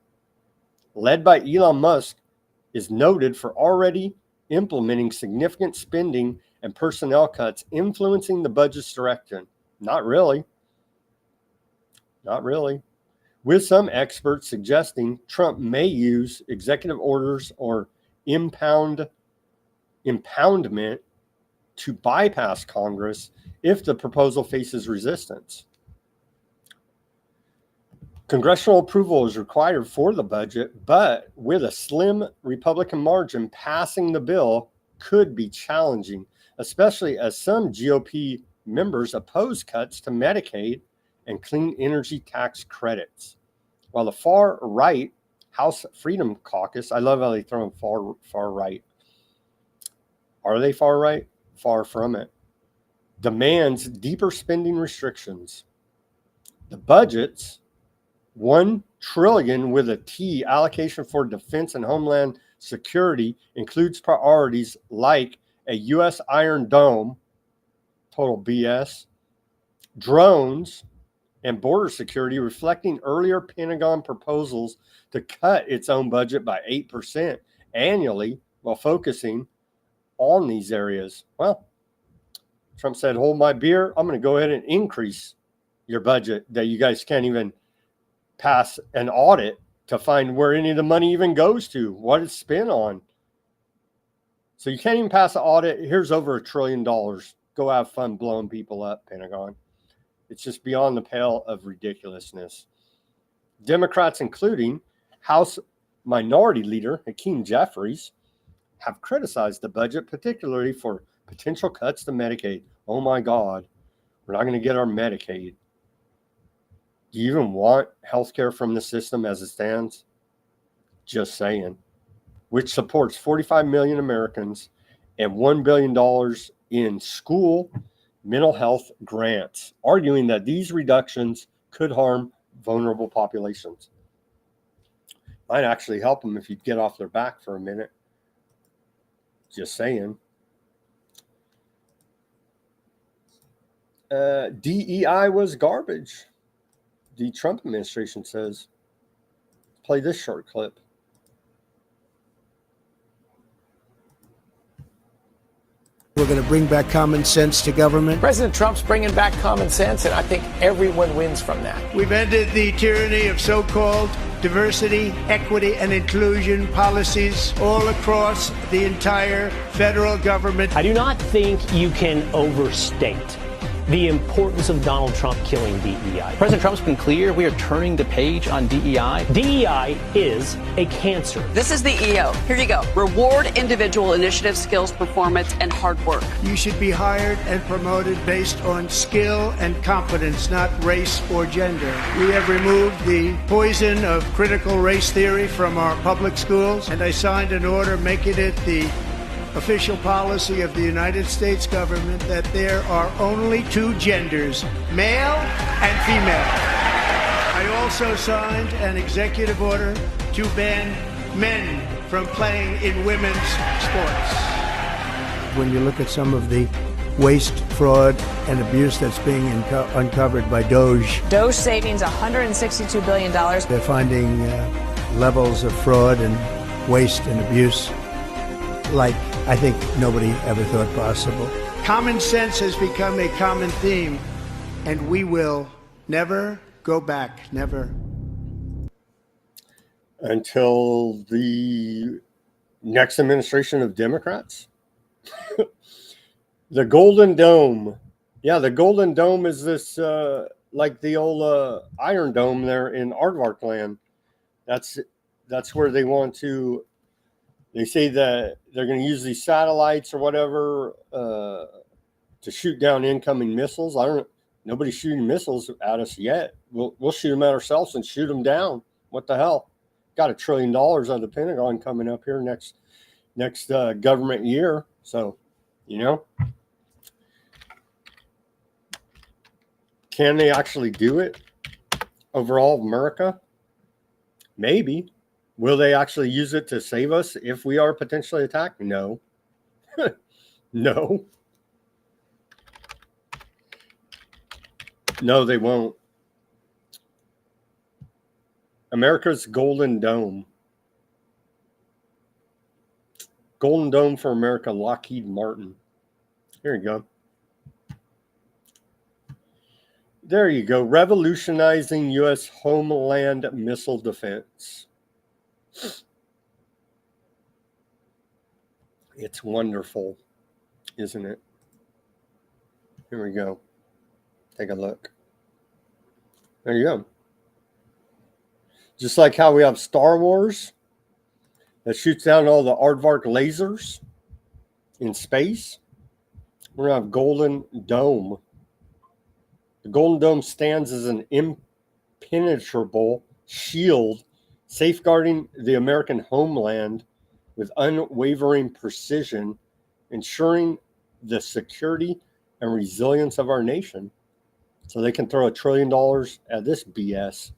led by Elon Musk, is noted for already implementing significant spending and personnel cuts, influencing the budget's direction. Not really. Not really. With some experts suggesting Trump may use executive orders or impoundment to bypass Congress if the proposal faces resistance. Congressional approval is required for the budget, but with a slim Republican margin, passing the bill could be challenging, especially as some GOP members oppose cuts to Medicaid and clean energy tax credits. While the far right House Freedom Caucus, I love how they throw them far right. Are they far right? Far from it. Demands deeper spending restrictions. The budget's $1 trillion with a T allocation for defense and homeland security includes priorities like a U.S. Iron Dome, total BS, drones, and border security, reflecting earlier Pentagon proposals to cut its own budget by 8% annually while focusing on these areas. Well, Trump said, hold my beer. I'm going to go ahead and increase your budget that you guys can't even pass an audit to find where any of the money even goes to, what it's spent on. So you can't even pass an audit. Here's over $1 trillion. Go have fun blowing people up, Pentagon. It's just beyond the pale of ridiculousness. Democrats, including House Minority Leader Hakeem Jeffries, have criticized the budget, particularly for potential cuts to Medicaid. Oh my God, we're not going to get our Medicaid. Do you even want health care from the system as it stands? Just saying. Which supports 45 million Americans and $1 billion in school mental health grants, arguing that these reductions could harm vulnerable populations. Might actually help them if you'd get off their back for a minute. Just saying. DEI was garbage, the Trump administration says. Play this short clip. We're going to bring back common sense to government. President Trump's bringing back common sense, and I think everyone wins from that. We've ended the tyranny of so-called diversity, equity, and inclusion policies all across the entire federal government. I do not think you can overstate the importance of Donald Trump killing DEI. President Trump's been clear. We are turning the page on DEI. DEI is a cancer. This is the EO. Here you go. Reward individual initiative, skills, performance, and hard work. You should be hired and promoted based on skill and competence, not race or gender. We have removed the poison of critical race theory from our public schools, and I signed an order making it the official policy of the United States government that there are only two genders, male and female. I also signed an executive order to ban men from playing in women's sports. When you look at some of the waste, fraud, and abuse that's being uncovered by DOGE. DOGE savings $162 billion. They're finding levels of fraud and waste and abuse like I think nobody ever thought possible. Common sense has become a common theme, and we will never go back, never. Until the next administration of Democrats. The Golden Dome. Yeah, the Golden Dome is this, like the old Iron Dome there in Aardvark land. That's where they want to. They say that they're going to use these satellites or whatever to shoot down incoming missiles. Nobody's shooting missiles at us yet. We'll shoot them at ourselves and shoot them down. What the hell? Got $1 trillion out of the Pentagon coming up here next government year. So, can they actually do it over all of America? Maybe. Will they actually use it to save us if we are potentially attacked? No. No. No, they won't. America's Golden Dome. Golden Dome for America, Lockheed Martin. Here you go. There you go. Revolutionizing U.S. homeland missile defense. It's wonderful, isn't it? Here we go. Take a look. There you go. Just like how we have Star Wars that shoots down all the aardvark lasers in space, we're going to have Golden Dome. The Golden Dome stands as an impenetrable shield safeguarding the American homeland with unwavering precision, ensuring the security and resilience of our nation. So they can throw $1 trillion at this BS.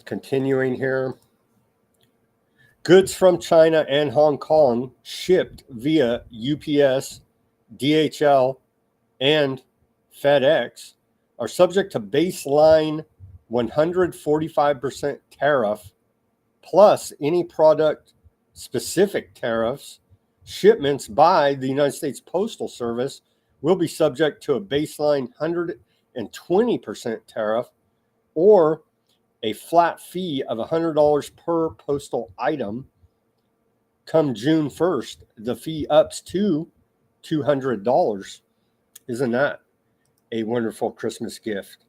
Continuing here. Goods from China and Hong Kong shipped via UPS, DHL, and FedEx are subject to baseline 145% tariff plus any product specific tariffs. Shipments by the United States Postal Service will be subject to a baseline 120% tariff or a flat fee of $100 per postal item. Come June 1st, the fee ups to $200. Isn't that a wonderful Christmas gift?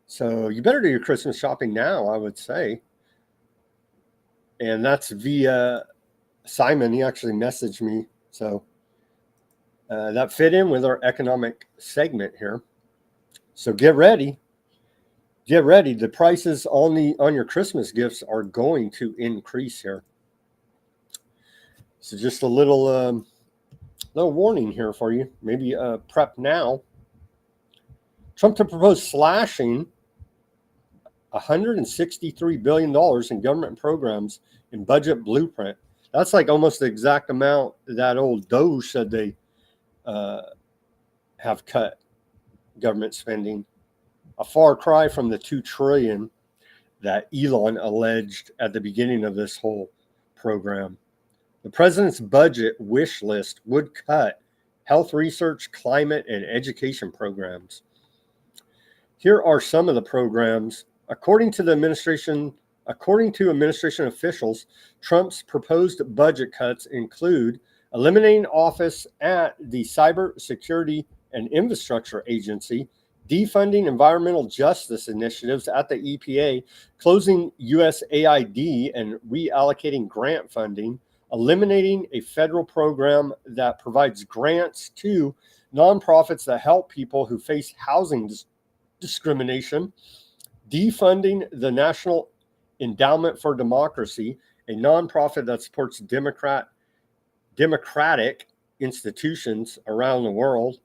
So you better do your Christmas shopping now, I would say. And that's via Simon. He actually messaged me. So that fit in with our economic segment here. So get ready. Get ready. The prices on your Christmas gifts are going to increase here. So just a little little warning here for you. Maybe prep now. Trump to propose slashing $163 billion in government programs in budget blueprint. That's like almost the exact amount that old DOGE said they have cut government spending. A far cry from the $2 trillion that Elon alleged at the beginning of this whole program. The president's budget wish list would cut health research, climate, and education programs. Here are some of the programs. According to administration officials, Trump's proposed budget cuts include eliminating office at the Cyber Security and Infrastructure Agency, defunding environmental justice initiatives at the EPA, closing USAID and reallocating grant funding, eliminating a federal program that provides grants to nonprofits that help people who face housing discrimination, defunding the National Endowment for Democracy, a nonprofit that supports democratic institutions around the world.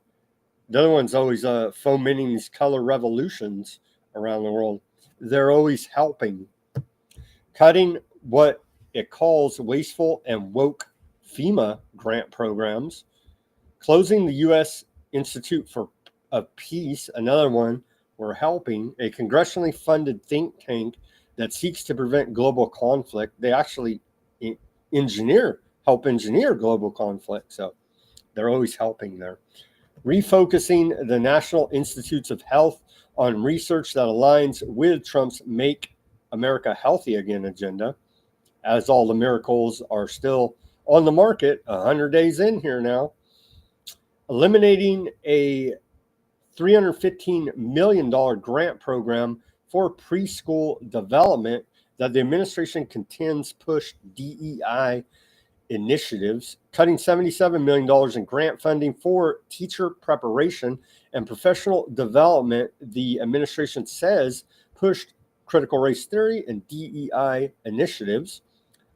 The other one's always fomenting these color revolutions around the world. They're always helping. Cutting what it calls wasteful and woke FEMA grant programs. Closing the U.S. Institute of Peace, another one. We're helping a congressionally funded think tank that seeks to prevent global conflict. They actually help engineer global conflict. So they're always helping there. Refocusing the National Institutes of Health on research that aligns with Trump's Make America Healthy Again agenda, as all the miracles are still on the market 100 days in here now. Eliminating a $315 million grant program for preschool development that the administration contends push DEI initiatives, cutting $77 million in grant funding for teacher preparation and professional development. The administration says pushed critical race theory and DEI initiatives,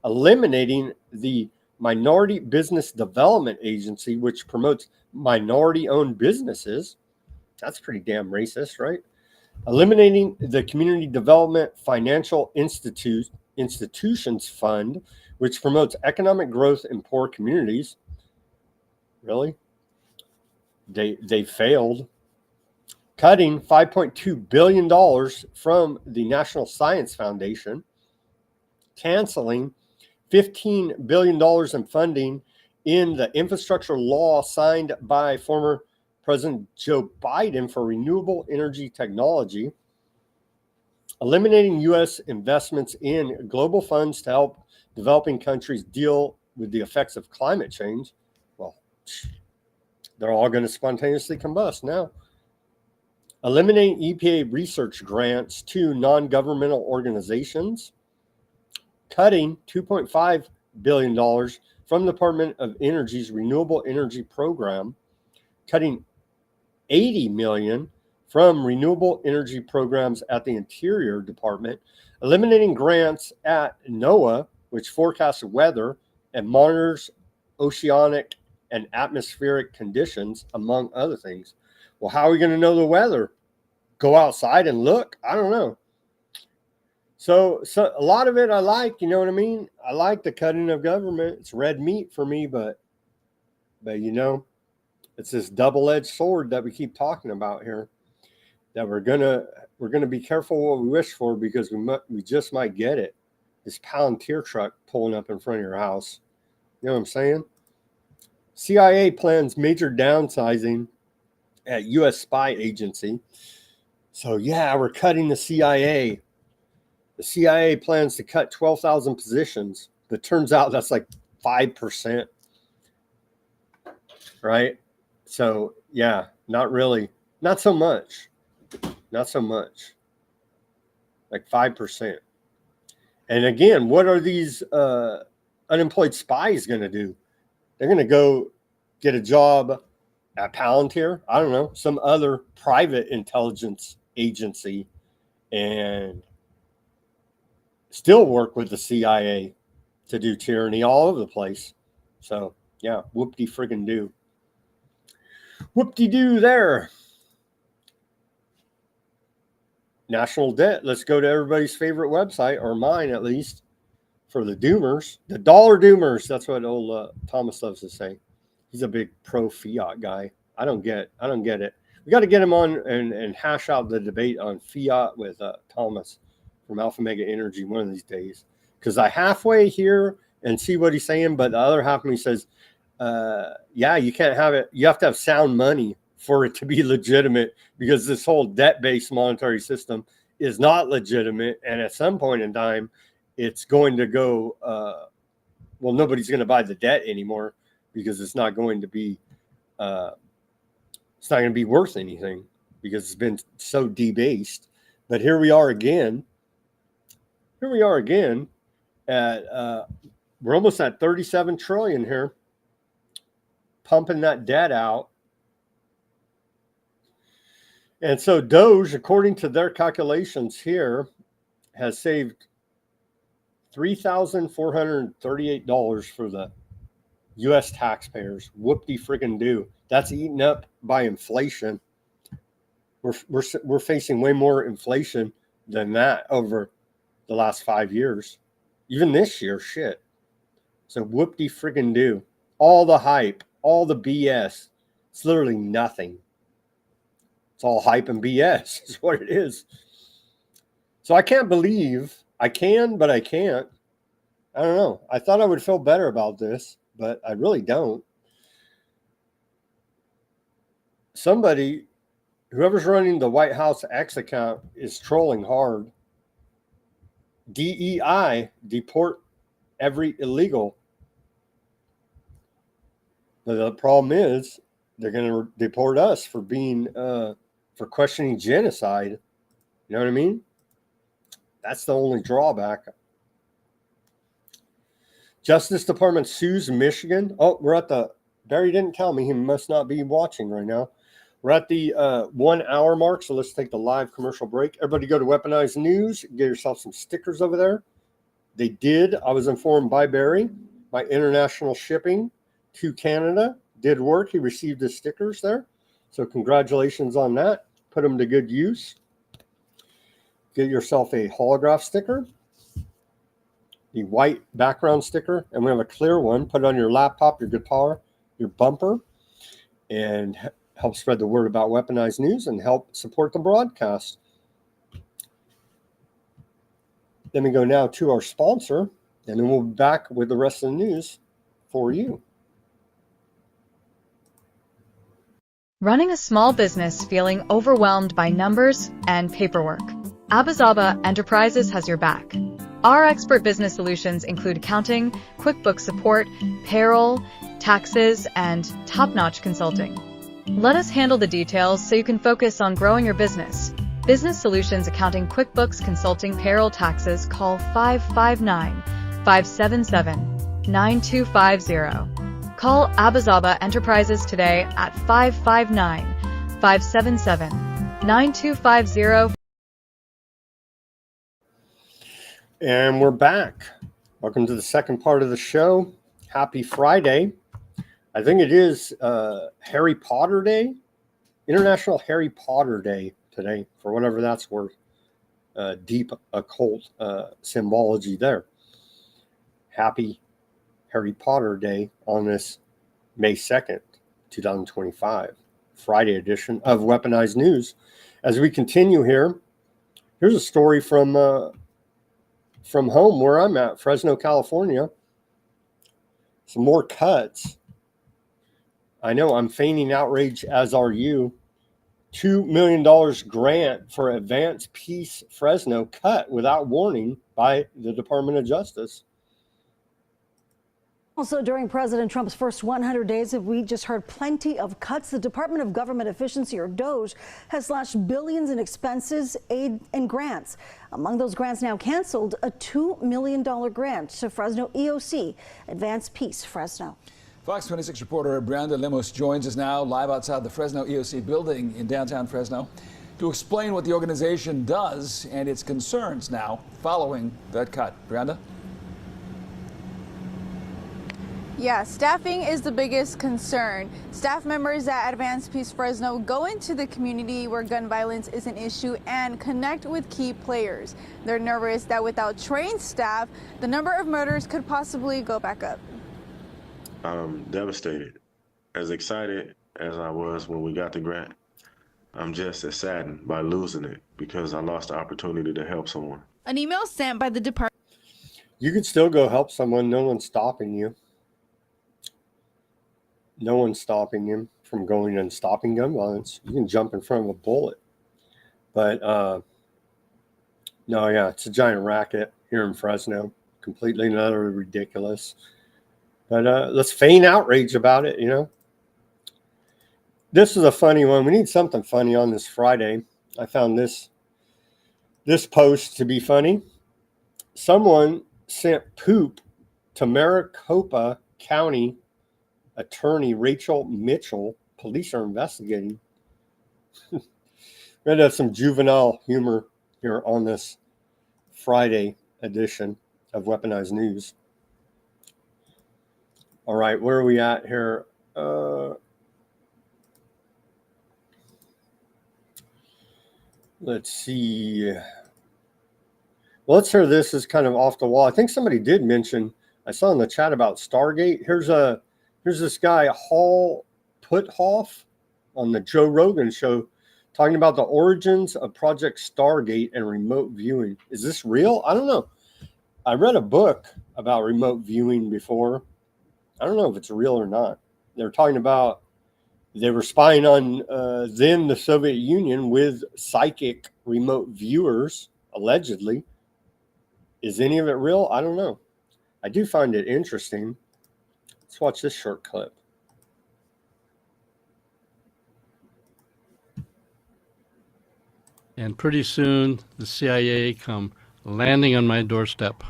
eliminating the Minority Business Development Agency, which promotes minority-owned businesses. That's pretty damn racist, right? Eliminating the Community Development Financial Institutions Fund, which promotes economic growth in poor communities. Really? They failed. Cutting $5.2 billion from the National Science Foundation. Canceling $15 billion in funding in the infrastructure law signed by former President Joe Biden for renewable energy technology. Eliminating U.S. investments in global funds to help developing countries deal with the effects of climate change. Well, they're all going to spontaneously combust now. Eliminating EPA research grants to non-governmental organizations. Cutting $2.5 billion from the Department of Energy's Renewable Energy Program. Cutting $80 million from renewable energy programs at the Interior Department. Eliminating grants at NOAA, which forecasts weather and monitors oceanic and atmospheric conditions, among other things. Well, how are we going to know the weather? Go outside and look? I don't know. So a lot of it I like, you know what I mean? I like the cutting of government. It's red meat for me, but you know, it's this double-edged sword that we keep talking about here, that we're gonna be careful what we wish for, because we just might get it. This Palantir truck pulling up in front of your house. You know what I'm saying? CIA plans major downsizing at U.S. spy agency. So yeah, we're cutting the CIA. The CIA plans to cut 12,000 positions, but turns out that's like 5%, right? So yeah, not really, not so much, like 5%. And again, what are these unemployed spies going to do? They're going to go get a job at Palantir, I don't know, some other private intelligence agency, and still work with the CIA to do tyranny all over the place. So yeah, whoop-de-friggin' do. Whoop-de-doo there. National debt. Let's go to everybody's favorite website, or mine at least, for the doomers. The dollar doomers. That's what old Thomas loves to say. He's a big pro-fiat guy. I don't get it. We got to get him on and hash out the debate on fiat with Thomas from Alpha Mega Energy one of these days. Because I halfway hear and see what he's saying, but the other half of me says, yeah, you can't have it. You have to have sound money for it to be legitimate, because this whole debt-based monetary system is not legitimate. And at some point in time, it's going to go, well, nobody's going to buy the debt anymore, because it's not going to be worth anything, because it's been so debased. But here we are again. At we're almost at 37 trillion here, pumping that debt out. And so DOGE, according to their calculations here, has saved $3,438 for the U.S. taxpayers. Whoop-de-friggin-do. That's eaten up by inflation. We're facing way more inflation than that over the last 5 years. Even this year, shit. So whoop-de-friggin-do. All the hype, all the BS. It's literally nothing. It's all hype and BS is what it is. So I can't believe, I can, but I can't. I don't know. I thought I would feel better about this, but I really don't. Somebody, whoever's running the White House X account, is trolling hard. DEI, deport every illegal. But the problem is they're going to deport us for being, for questioning genocide. You know what I mean? That's the only drawback. Justice Department sues Michigan. Oh, we're at the, Barry didn't tell me. He must not be watching right now. We're at the 1 hour mark, so let's take the live commercial break. Everybody go to Weaponized News. Get yourself some stickers over there. They did. I was informed by Barry. My international shipping to Canada did work. He received his stickers there. So congratulations on that. Put them to good use. Get yourself a holograph sticker, the white background sticker, and we have a clear one. Put it on your laptop, your guitar, your bumper, and help spread the word about Weaponized News and help support the broadcast. Then we go now to our sponsor, and then we'll be back with the rest of the news for you. Running a small business feeling overwhelmed by numbers and paperwork? Abazaba Enterprises has your back. Our expert business solutions include accounting, QuickBooks support, payroll, taxes, and top-notch consulting. Let us handle the details so you can focus on growing your business. Business Solutions Accounting, QuickBooks, Consulting, Payroll, Taxes. Call 559-577-9250. Call Abazaba Enterprises today at 559-577-9250. And we're back. Welcome to the second part of the show. Happy Friday. I think it is Harry Potter Day, International Harry Potter Day today, for whatever that's worth. Deep occult symbology there. Happy Harry Potter Day on this May 2nd, 2025, Friday edition of Weaponized News. As we continue here, here's a story from home where I'm at, Fresno, California. Some more cuts. I know I'm feigning outrage, as are you. $2 million grant for Advanced Peace Fresno cut without warning by the Department of Justice. Also, during President Trump's first 100 days, we just heard plenty of cuts. The Department of Government Efficiency, or DOGE, has slashed billions in expenses, aid, and grants. Among those grants now canceled, a $2 million grant to Fresno EOC, Advanced Peace Fresno. Fox 26 reporter Brianda Lemos joins us now live outside the Fresno EOC building in downtown Fresno to explain what the organization does and its concerns now following that cut. Brianda? Yeah, staffing is the biggest concern. Staff members at Advanced Peace Fresno go into the community where gun violence is an issue and connect with key players. They're nervous that without trained staff, the number of murders could possibly go back up. I'm devastated. As excited as I was when we got the grant, I'm just as saddened by losing it because I lost the opportunity to help someone. An email sent by the department. You could still go help someone. No one's stopping you. No one's stopping you from going and stopping gun violence. You can jump in front of a bullet. But, no, yeah, it's a giant racket here in Fresno. Completely and utterly ridiculous. But let's feign outrage about it, you know. This is a funny one. We need something funny on this Friday. I found this post to be funny. Someone sent poop to Maricopa County Attorney Rachel Mitchell. Police are investigating. We're going to have some juvenile humor here on this Friday edition of Weaponized News. All right, where are we at here? Let's see. Well, let's hear this. Is kind of off the wall. I think somebody did mention, I saw in the chat about Stargate. Here's this guy, Hall Puthoff, on the Joe Rogan show, talking about the origins of Project Stargate and remote viewing. Is this real? I don't know. I read a book about remote viewing before. I don't know if it's real or not. They're talking about they were spying on then the Soviet Union with psychic remote viewers, allegedly. Is any of it real? I don't know. I do find it interesting. Let's watch this short clip. And pretty soon the CIA come landing on my doorstep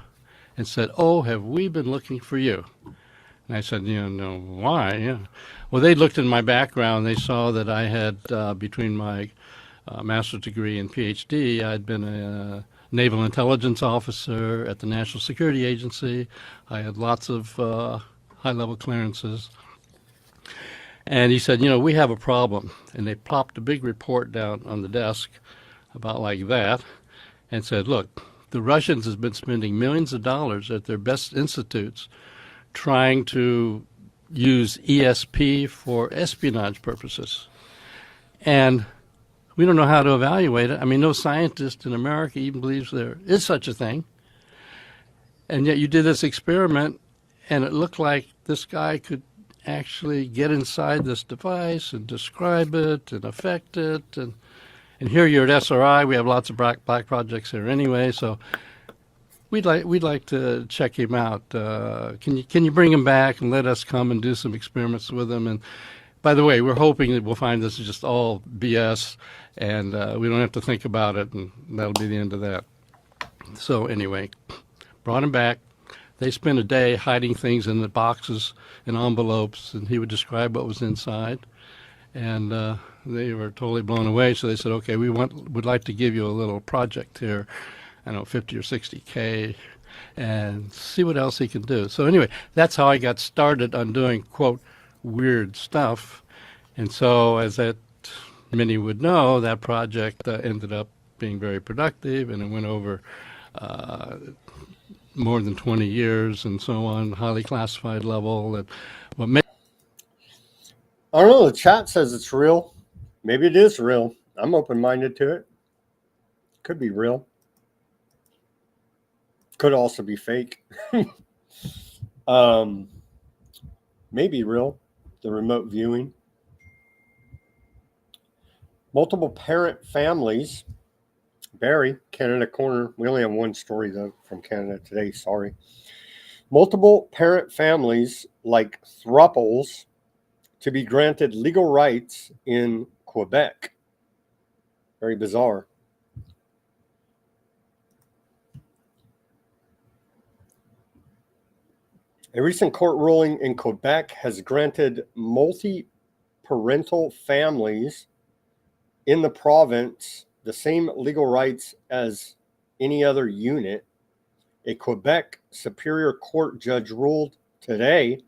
and said, "Oh, have we been looking for you?" And I said, no, why? Yeah. Well, they looked in my background. They saw that I had, between my master's degree and PhD, I'd been a naval intelligence officer at the National Security Agency. I had lots of high-level clearances. And he said, we have a problem. And they plopped a big report down on the desk about like that and said, look, the Russians have been spending millions of dollars at their best institutes trying to use ESP for espionage purposes. And we don't know how to evaluate it. I mean, no scientist in America even believes there is such a thing. And yet you did this experiment, and it looked like this guy could actually get inside this device and describe it and affect it. And here you're at SRI. We have lots of black projects here anyway, so we'd like to check him out. Can you bring him back and let us come and do some experiments with him? And by the way, we're hoping that we'll find this is just all BS, and we don't have to think about it, and that'll be the end of that. So anyway, brought him back. They spent a day hiding things in the boxes and envelopes, and he would describe what was inside. And they were totally blown away. So they said, okay, would like to give you a little project here. I don't know, 50 or 60K, and see what else he can do. So anyway, that's how I got started on doing, quote, weird stuff. And so, as that many would know, that project ended up being very productive, and it went over more than 20 years and so on, highly classified level. And what I don't know, the chat says it's real. Maybe it is real. I'm open-minded to it. Could be real. Could also be fake. Maybe real. The remote viewing. Multiple parent families. Barry, Canada Corner. We only have one story, though, from Canada today. Sorry. Multiple parent families like thruples to be granted legal rights in Quebec. Very bizarre. A recent court ruling in Quebec has granted multi-parental families in the province the same legal rights as any other unit. A Quebec Superior Court judge ruled today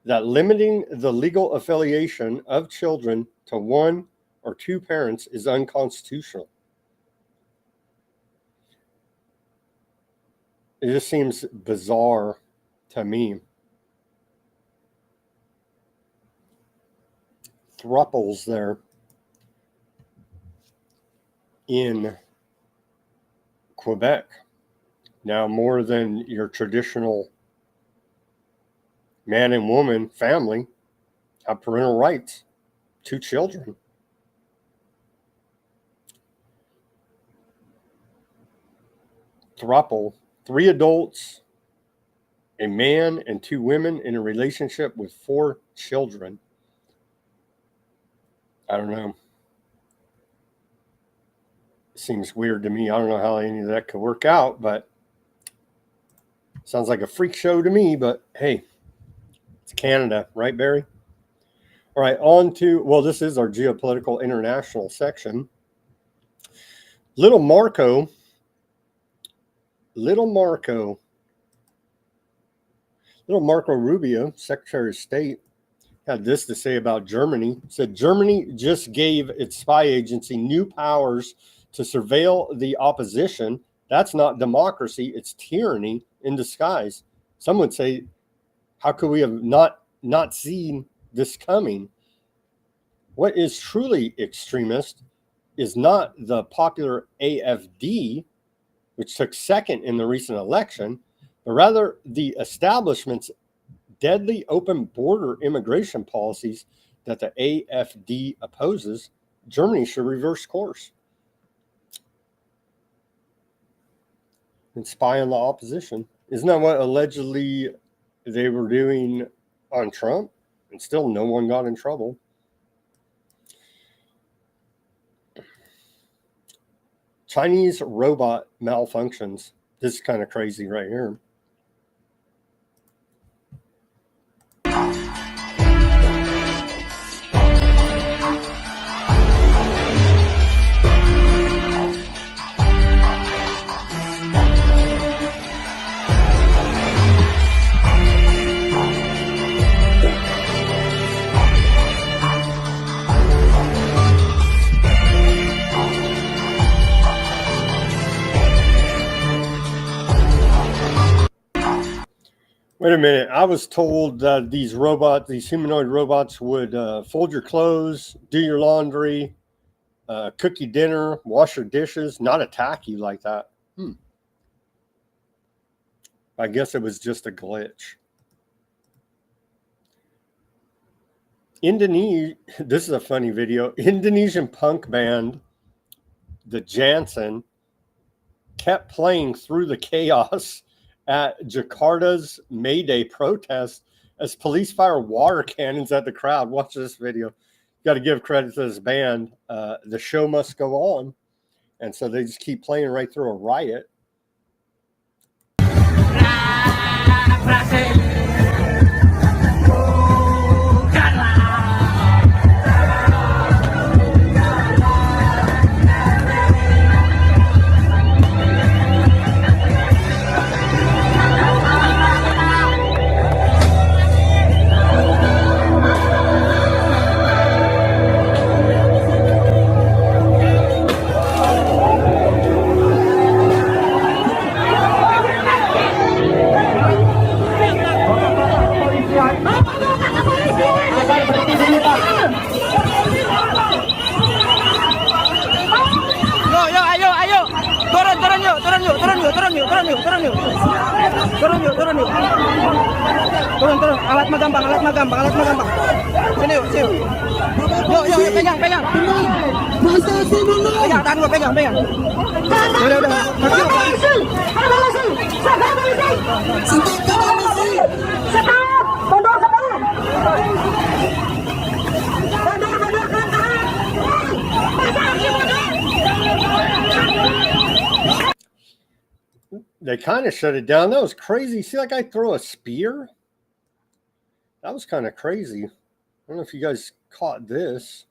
that limiting the legal affiliation of children to one or two parents is unconstitutional. It just seems bizarre to me. Thruples there in Quebec. Now more than your traditional man and woman family have parental rights to children. Thruple, 3 adults, a man and 2 women in a relationship with 4 children. I don't know. Seems weird to me. I don't know how any of that could work out, but sounds like a freak show to me. But hey, it's Canada, right, Barry? All right, on to, well, this is our geopolitical international section. Little Marco Rubio, Secretary of State, had this to say about Germany. Said Germany just gave its spy agency new powers to surveil the opposition. That's not democracy, it's tyranny in disguise. Some would say, how could we have not seen this coming? What is truly extremist is not the popular AfD, which took second in the recent election, but rather the establishment's deadly open border immigration policies that the AfD opposes. Germany should reverse course and spy on the opposition. Isn't that what allegedly they were doing on Trump? And still no one got in trouble. Chinese robot malfunctions. This is kind of crazy right here. Wait a minute. I was told that these humanoid robots would fold your clothes, do your laundry, cook you dinner, wash your dishes, not attack you like that. I guess it was just a glitch. This is a funny video. Indonesian punk band, the Jansen, kept playing through the chaos at Jakarta's May Day protest as police fire water cannons at the crowd. Watch this video. Got to give credit to this band. The show must go on. And so they just keep playing right through a riot. Turun. Alat mah gampang. Sini yuk. Yuk, pegang. Pegang, tahan gua, pegang. Udah. They kind of shut it down. That was crazy. See that guy throw a spear? That was kind of crazy. I don't know if you guys caught this.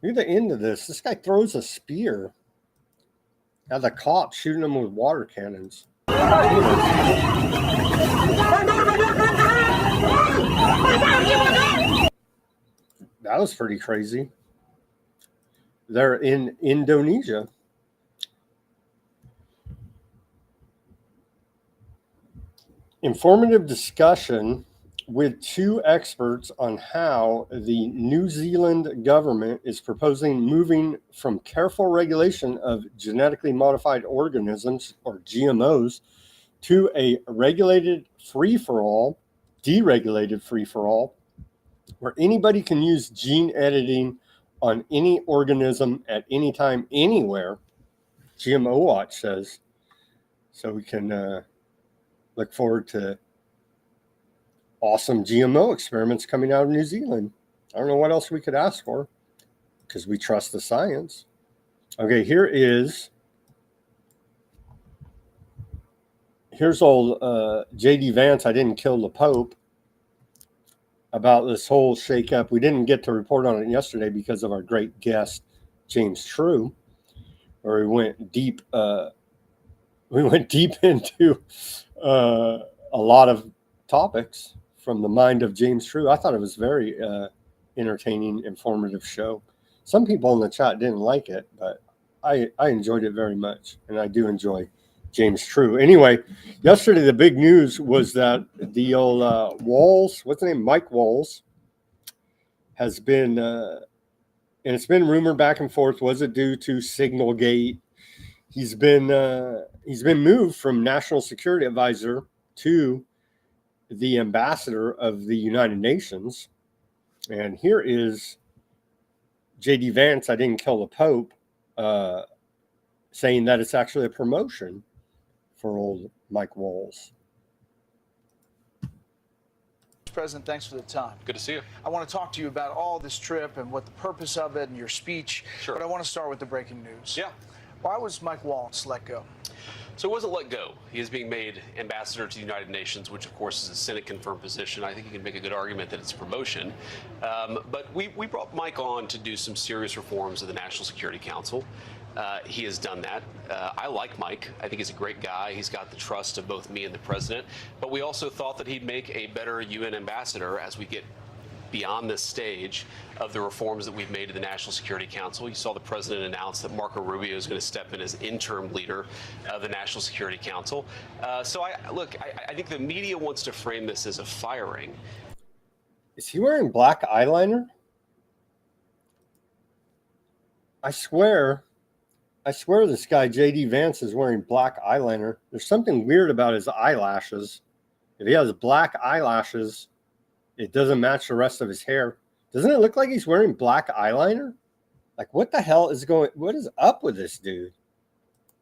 Near the end of this, this guy throws a spear at the cops, shooting them with water cannons. That was pretty crazy. They're in Indonesia. Informative discussion with two experts on how the New Zealand government is proposing moving from careful regulation of genetically modified organisms, or GMOs, to a regulated free-for-all, deregulated free-for-all, where anybody can use gene editing on any organism at any time, anywhere, GMO Watch says. So we can look forward to awesome GMO experiments coming out of New Zealand. I don't know what else we could ask for, because we trust the science. Okay, here's old JD Vance. I didn't kill the Pope. About this whole shakeup. We didn't get to report on it yesterday because of our great guest, James True, where we went deep. We went deep into a lot of topics from the mind of James True. I thought it was very entertaining, informative show. Some people in the chat didn't like it, but I enjoyed it very much, and I do enjoy James True. Anyway, yesterday the big news was that the old Walls, what's the name, Mike Walls, has been, and it's been rumored back and forth, was it due to Signalgate? He's been moved from National Security Advisor to the ambassador of the United Nations. And here is JD Vance, I didn't kill the Pope, saying that it's actually a promotion for old Mike Walls. President, thanks for the time. Good to see you. I want to talk to you about all this trip and what the purpose of it and your speech. Sure. But I want to start with the breaking news. Yeah. Why was Mike Waltz let go? So he wasn't let go. He is being made ambassador to the United Nations, which of course is a Senate-confirmed position. I think you can make a good argument that it's a promotion. But we brought Mike on to do some serious reforms of the National Security Council. He has done that. I like Mike. I think he's a great guy. He's got the trust of both me and the president. But we also thought that he'd make a better UN ambassador as we get beyond this stage of the reforms that we've made to the National Security Council. You saw the president announce that Marco Rubio is going to step in as interim leader of the National Security Council. So I think the media wants to frame this as a firing. Is he wearing black eyeliner? I swear this guy, JD Vance, is wearing black eyeliner. There's something weird about his eyelashes. If he has black eyelashes, it doesn't match the rest of his hair. Doesn't it look like he's wearing black eyeliner? Like, what the hell is what is up with this dude?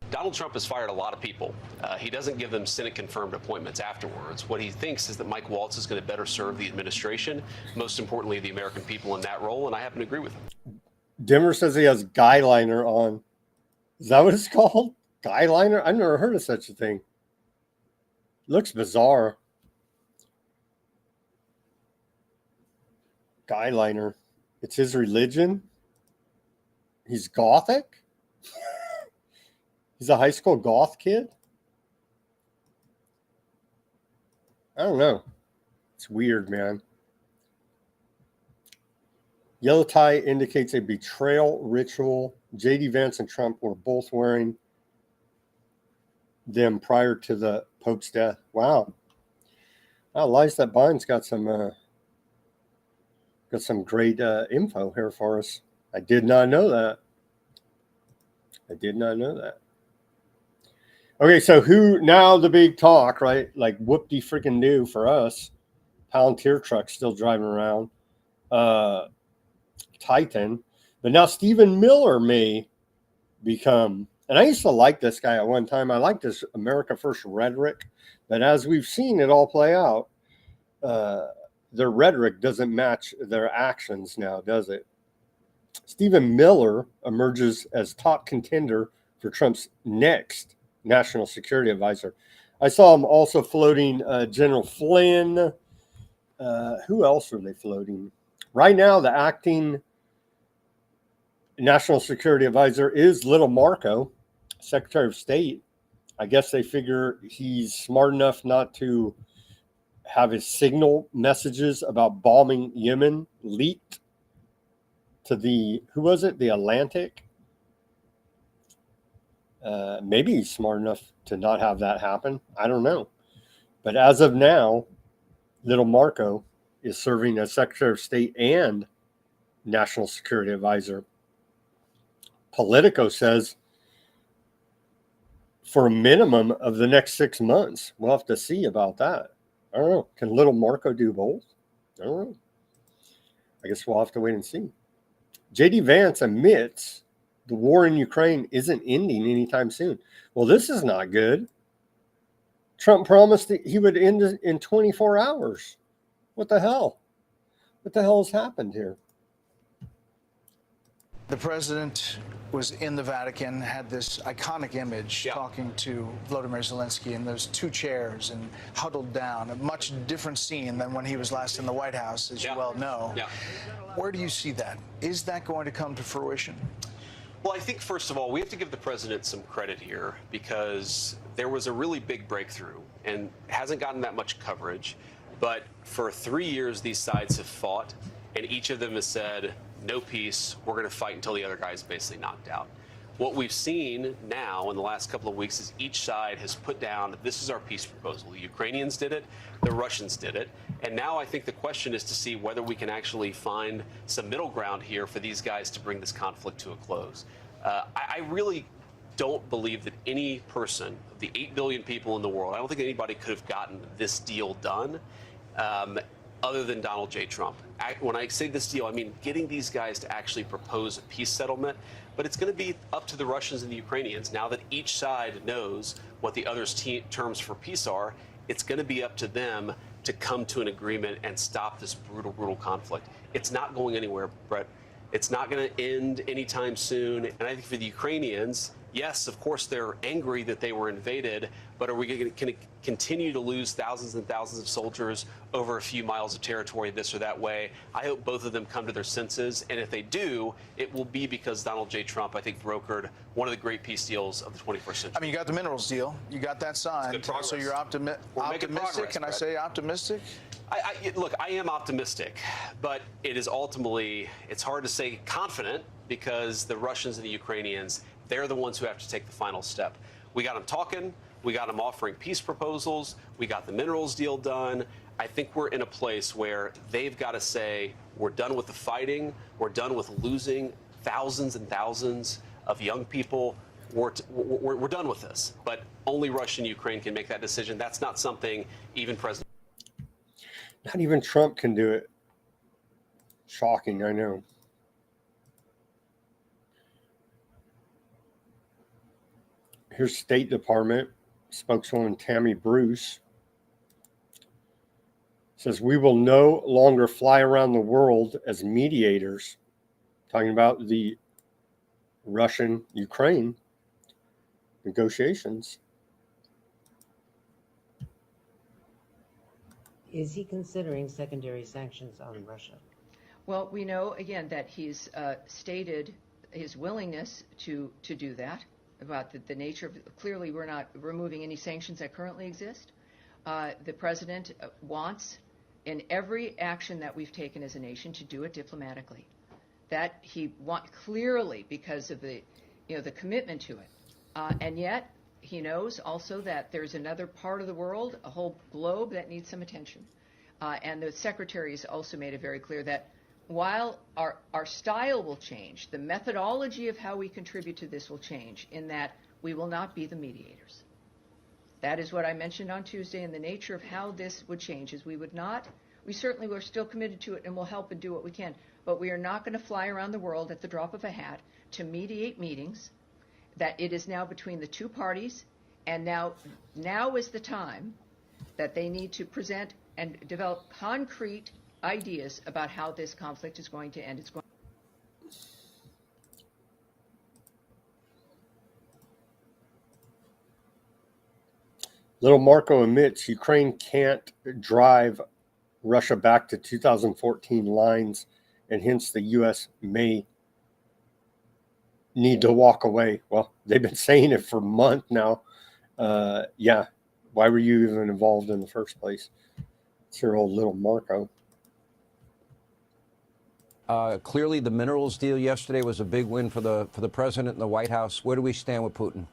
Donald Trump has fired a lot of people. He doesn't give them Senate-confirmed appointments afterwards. What he thinks is that Mike Waltz is going to better serve the administration, most importantly, the American people in that role, and I happen to agree with him. Denver says he has guyliner on. Is that what it's called? Guyliner? I've never heard of such a thing. Looks bizarre. Guyliner. It's his religion. He's Gothic. He's a high school goth kid. I don't know. It's weird, man. Yellow tie indicates a betrayal ritual. JD Vance and Trump were both wearing them prior to the Pope's death. Wow. Aleister Crowley's got some great info here for us. I did not know that. Okay, so who now the big talk, right? Like whoop-de freaking do for us. Palantir truck still driving around. Titan. But now Stephen Miller may become, and I used to like this guy at one time. I liked his America First rhetoric. But as we've seen it all play out, their rhetoric doesn't match their actions now, does it? Stephen Miller emerges as top contender for Trump's next national security advisor. I saw him also floating General Flynn. Who else are they floating? Right now, the acting national security advisor is Little Marco, Secretary of State. I guess they figure he's smart enough not to have his signal messages about bombing Yemen leaked to the, who was it? The Atlantic. Maybe he's smart enough to not have that happen. I don't know. But as of now, little Marco is serving as Secretary of State and National Security Advisor. Politico says for a minimum of the next 6 months. We'll have to see about that. I don't know. Can little Marco do both? I don't know. I guess we'll have to wait and see. J.D. Vance admits the war in Ukraine isn't ending anytime soon. Well, this is not good. Trump promised that he would end it in 24 hours. What the hell? What the hell has happened here? The president was in the Vatican, had this iconic image talking to Volodymyr Zelensky in those two chairs and huddled down. A much different scene than when he was last in the White House, as you well know. Where do you see that? Is that going to come to fruition? Well, I think, first of all, we have to give the president some credit here because there was a really big breakthrough and hasn't gotten that much coverage. But for 3 years, these sides have fought, and each of them has said, no peace, we're going to fight until the other guy's basically knocked out. What we've seen now in the last couple of weeks is each side has put down, this is our peace proposal. The Ukrainians did it, the Russians did it, and now I think the question is to see whether we can actually find some middle ground here for these guys to bring this conflict to a close. I really don't believe that any person, of the 8 billion people in the world, I don't think anybody could have gotten this deal done other than Donald J. Trump. When I say this deal, I mean getting these guys to actually propose a peace settlement, but it's going to be up to the Russians and the Ukrainians. Now that each side knows what the other's terms for peace are, it's going to be up to them to come to an agreement and stop this brutal, brutal conflict. It's not going anywhere, Brett. It's not going to end anytime soon. And I think for the Ukrainians, yes, of course, they're angry that they were invaded, but are we going to continue to lose thousands and thousands of soldiers over a few miles of territory this or that way? I hope both of them come to their senses. And if they do, it will be because Donald J. Trump, I think, brokered one of the great peace deals of the 21st century. I mean, you got the minerals deal. You got that signed. So you're optimistic. Can I say optimistic? Look, I am optimistic, but it is ultimately, it's hard to say confident because the Russians and the Ukrainians, they're the ones who have to take the final step. We got them talking. We got them offering peace proposals. We got the minerals deal done. I think we're in a place where they've got to say, we're done with the fighting. We're done with losing thousands and thousands of young people. We're done with this. But only Russia and Ukraine can make that decision. That's not something even President. Not even Trump can do it. Shocking, I know. Here's State Department spokeswoman Tammy Bruce. Says we will no longer fly around the world as mediators, talking about the Russian-Ukraine negotiations. Is he considering secondary sanctions on Russia? Well, we know, again, that he's stated his willingness to do that, about the nature of it. Clearly, we're not removing any sanctions that currently exist. The president wants, in every action that we've taken as a nation, to do it diplomatically. That he clearly because of the commitment to it. And yet, he knows also that there's another part of the world, a whole globe, that needs some attention. And the secretary has also made it very clear that while our style will change, the methodology of how we contribute to this will change, in that we will not be the mediators. That is what I mentioned on Tuesday, and the nature of how this would change is we certainly were still committed to it and will help and do what we can, but we are not going to fly around the world at the drop of a hat to mediate meetings. That it is now between the two parties, and now is the time that they need to present and develop concrete ideas about how this conflict is going to end. Little Marco admits Ukraine can't drive Russia back to 2014 lines, and hence the U.S. may need to walk away. Well, they've been saying it for months now. yeah, why were you even involved in the first place? It's your old little Marco. Clearly, the minerals deal yesterday was a big win for the president and the White House. Where do we stand with Putin?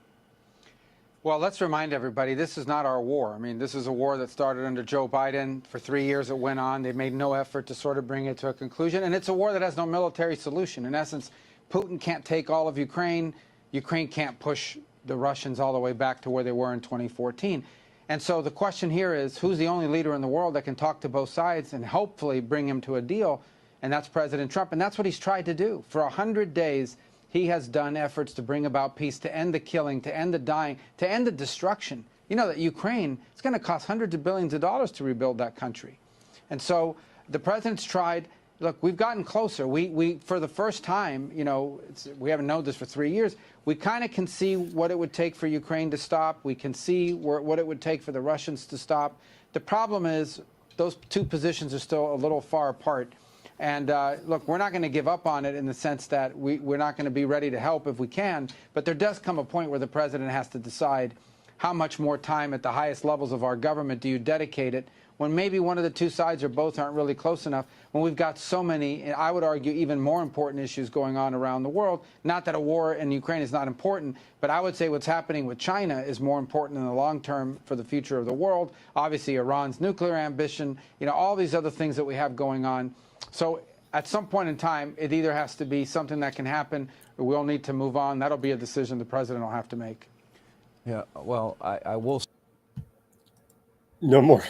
Well, let's remind everybody, this is not our war. I mean, this is a war that started under Joe Biden. For 3 years it went on. They've made no effort to sort of bring it to a conclusion. And it's a war that has no military solution. In essence, Putin can't take all of Ukraine. Ukraine can't push the Russians all the way back to where they were in 2014. And so the question here is, who's the only leader in the world that can talk to both sides and hopefully bring him to a deal? And that's President Trump. And that's what he's tried to do. For 100 days, he has done efforts to bring about peace, to end the killing, to end the dying, to end the destruction. You know that Ukraine, it's going to cost hundreds of billions of dollars to rebuild that country. And so the president's tried. Look, we've gotten closer. We for the first time, you know, we haven't known this for 3 years. We kind of can see what it would take for Ukraine to stop. We can see what it would take for the Russians to stop. The problem is those two positions are still a little far apart. And look, we're not going to give up on it in the sense that we're not going to be ready to help if we can. But there does come a point where the president has to decide how much more time at the highest levels of our government do you dedicate it when maybe one of the two sides or both aren't really close enough, when we've got so many, and I would argue even more important issues going on around the world. Not that a war in Ukraine is not important, but I would say what's happening with China is more important in the long term for the future of the world. Obviously, Iran's nuclear ambition, you know, all these other things that we have going on. So at some point in time, it either has to be something that can happen or we'll need to move on. That'll be a decision the president will have to make. Yeah, well, I will. No more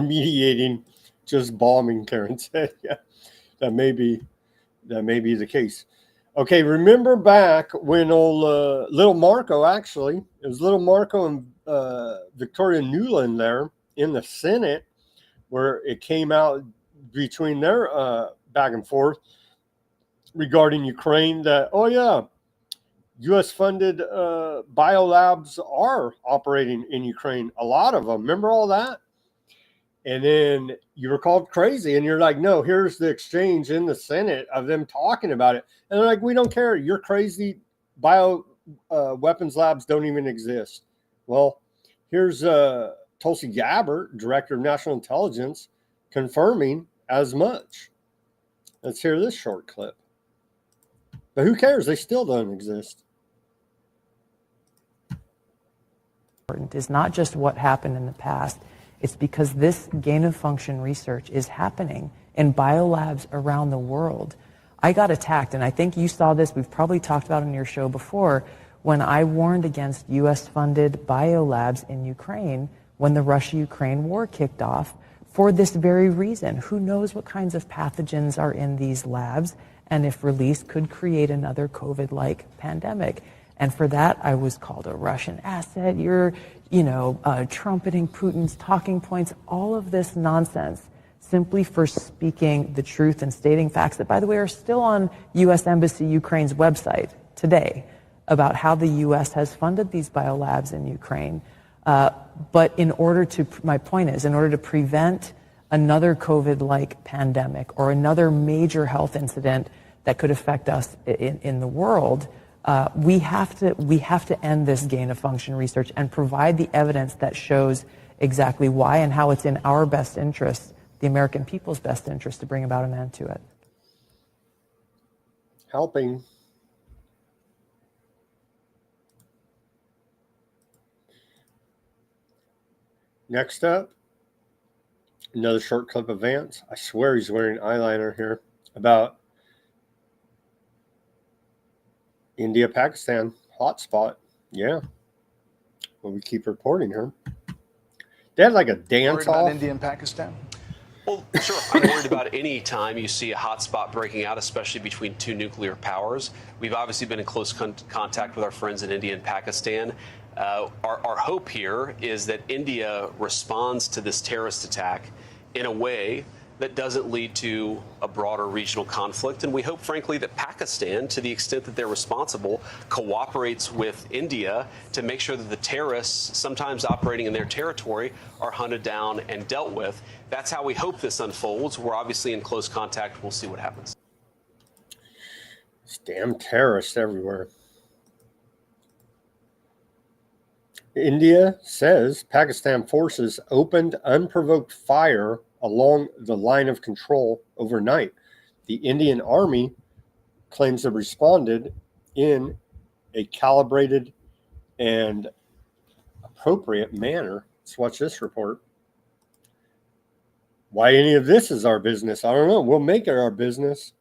mediating, just bombing, Karen said. Yeah, that may be the case. Okay, remember back when old little Marco, actually, it was little Marco and Victoria Nuland there in the Senate, where it came out between their back and forth regarding Ukraine that, oh yeah, U.S.-funded biolabs are operating in Ukraine. A lot of them. Remember all that? And then you were called crazy, and you're like, no, here's the exchange in the Senate of them talking about it. And they're like, we don't care. You're crazy. Weapons labs don't even exist. Well, here's Tulsi Gabbard, Director of National Intelligence, confirming as much. Let's hear this short clip. But who cares? They still don't exist. Is not just what happened in the past. It's because this gain-of-function research is happening in biolabs around the world. I got attacked, and I think you saw this. We've probably talked about it in your show before, when I warned against U.S.-funded biolabs in Ukraine when the Russia-Ukraine war kicked off for this very reason. Who knows what kinds of pathogens are in these labs, and if released, could create another COVID-like pandemic. And for that, I was called a Russian asset. You're, trumpeting Putin's talking points, all of this nonsense, simply for speaking the truth and stating facts that, by the way, are still on U.S. Embassy Ukraine's website today about how the U.S. has funded these biolabs in Ukraine. But my point is, in order to prevent another COVID-like pandemic or another major health incident that could affect us in the world, we have to end this gain-of-function research and provide the evidence that shows exactly why and how it's in our best interest, the American people's best interest, to bring about an end to it. Helping. Next up, another short clip of Vance. I swear he's wearing eyeliner here, about India, Pakistan hotspot. Yeah. Well, we keep reporting here. They had like a dance off. About India and Pakistan? Well, sure. I'm worried about any time you see a hotspot breaking out, especially between two nuclear powers. We've obviously been in close contact with our friends in India and Pakistan. Our hope here is that India responds to this terrorist attack in a way that doesn't lead to a broader regional conflict. And we hope, frankly, that Pakistan, to the extent that they're responsible, cooperates with India to make sure that the terrorists, sometimes operating in their territory, are hunted down and dealt with. That's how we hope this unfolds. We're obviously in close contact. We'll see what happens. These damn terrorists everywhere. India says Pakistan forces opened unprovoked fire along the line of control overnight. The Indian Army claims it responded in a calibrated and appropriate manner. Let's watch this report. Why any of this is our business, I don't know. We'll make it our business.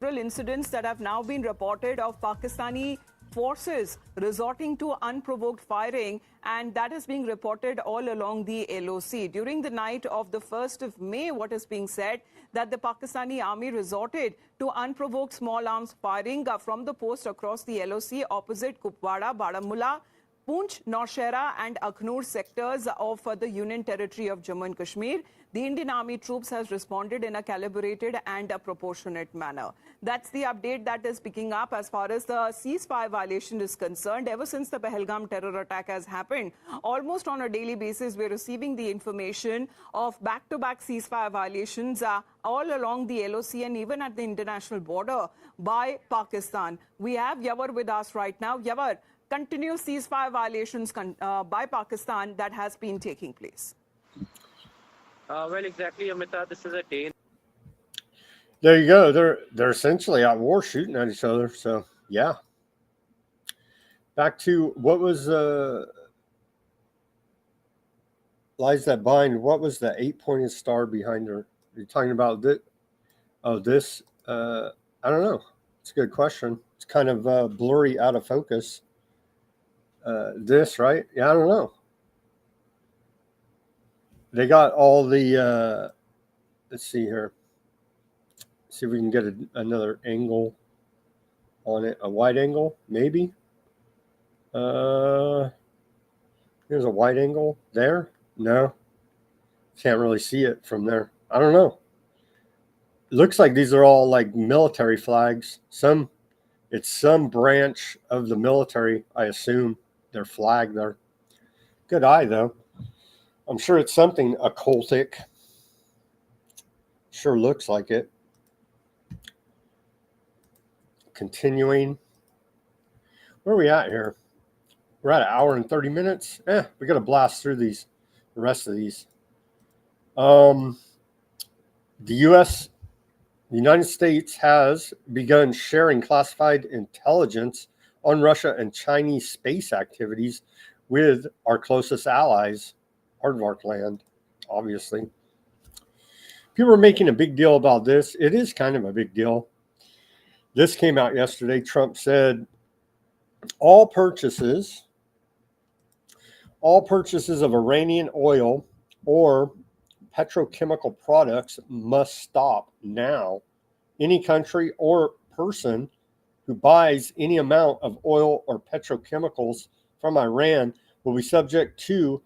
Several incidents that have now been reported of Pakistani forces resorting to unprovoked firing, and that is being reported all along the LOC. During the night of the 1st of May, what is being said that the Pakistani army resorted to unprovoked small arms firing from the post across the LOC opposite Kupwara, Baramulla, Poonch, Nowshera and Akhnur sectors of the Union Territory of Jammu and Kashmir. The Indian Army troops has responded in a calibrated and a proportionate manner. That's the update that is picking up as far as the ceasefire violation is concerned. Ever since the Pahalgam terror attack has happened, almost on a daily basis, we're receiving the information of back-to-back ceasefire violations all along the LOC and even at the international border by Pakistan. We have Yawar with us right now. Yawar, continuous ceasefire violations by Pakistan that has been taking place. Well, exactly, Amita. This is a day. There you go. They're essentially at war, shooting at each other. So yeah. Back to what was lies that bind. What was the 8-pointed star behind her? You're talking about this? Oh, this. I don't know. It's a good question. It's kind of blurry, out of focus. This, right? Yeah, I don't know. They got all the, let's see here. See if we can get another angle on it. A wide angle, maybe. Here's a wide angle there. No. Can't really see it from there. I don't know. It looks like these are all like military flags. It's some branch of the military, I assume. Their flag there. Good eye, though. I'm sure it's something occultic. Sure looks like it. Continuing. Where are we at here? We're at 1 hour and 30 minutes. We got to blast through the rest of these. The United States has begun sharing classified intelligence on Russia and Chinese space activities with our closest allies, Aardvark land, obviously. People are making a big deal about this. It is kind of a big deal. This came out yesterday. Trump said all purchases of Iranian oil or petrochemical products must stop now. Any country or person who buys any amount of oil or petrochemicals from Iran will be subject to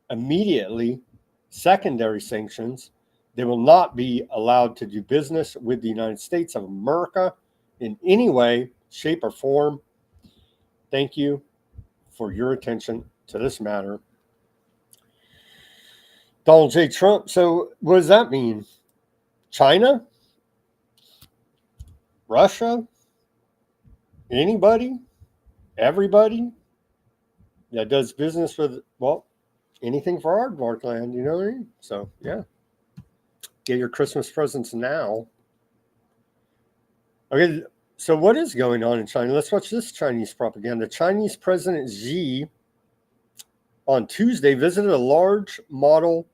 immediately secondary sanctions. They will not be allowed to do business with the United States of America in any way, shape, or form. Thank you for your attention to this matter. Donald J. Trump. So what does that mean? China? Russia? Anybody? Everybody that does business with, well, anything for Aardvark land, you know what I mean? So, yeah. Get your Christmas presents now. Okay, so what is going on in China? Let's watch this Chinese propaganda. Chinese President Xi on Tuesday visited a large model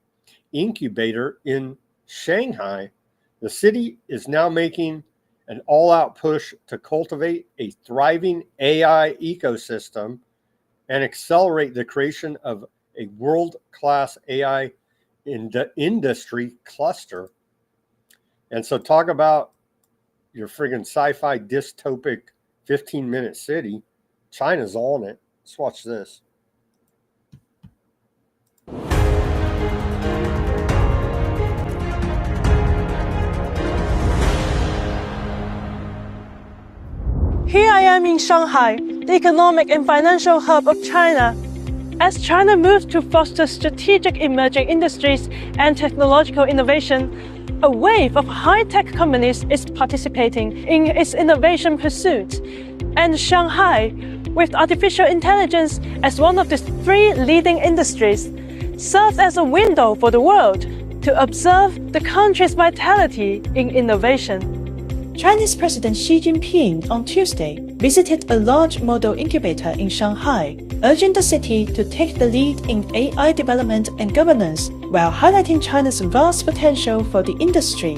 incubator in Shanghai. The city is now making an all-out push to cultivate a thriving AI ecosystem and accelerate the creation of a world-class AI industry cluster. And so talk about your friggin' sci-fi dystopic 15-minute city. China's on it. Let's watch this. Here I am in Shanghai, the economic and financial hub of China. As China moves to foster strategic emerging industries and technological innovation, a wave of high-tech companies is participating in its innovation pursuit. And Shanghai, with artificial intelligence as one of the 3 leading industries, serves as a window for the world to observe the country's vitality in innovation. Chinese President Xi Jinping on Tuesday visited a large model incubator in Shanghai, urging the city to take the lead in AI development and governance, while highlighting China's vast potential for the industry.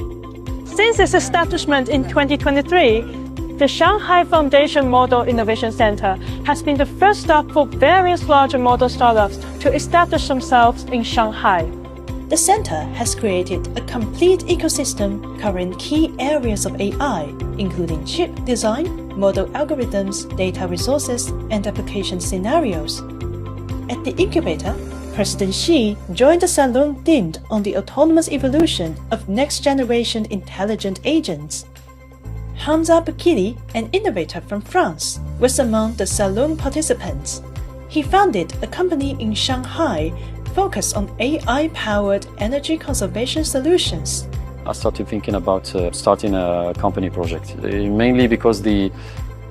Since its establishment in 2023, the Shanghai Foundation Model Innovation Center has been the first stop for various larger model startups to establish themselves in Shanghai. The center has created a complete ecosystem covering key areas of AI, including chip design, model algorithms, data resources, and application scenarios. At the incubator, President Xi joined the salon themed on the autonomous evolution of next-generation intelligent agents. Hamza Bakili, an innovator from France, was among the salon participants. He founded a company in Shanghai focused on AI-powered energy conservation solutions. I started thinking about starting a company project, mainly because the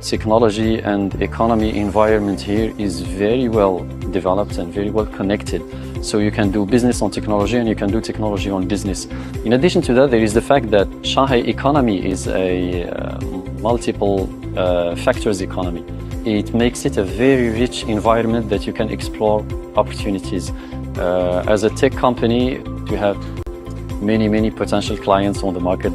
technology and economy environment here is very well developed and very well connected. So you can do business on technology and you can do technology on business. In addition to that, there is the fact that Shanghai economy is a multiple factors economy. It makes it a very rich environment that you can explore opportunities. As a tech company, to have many potential clients on the market.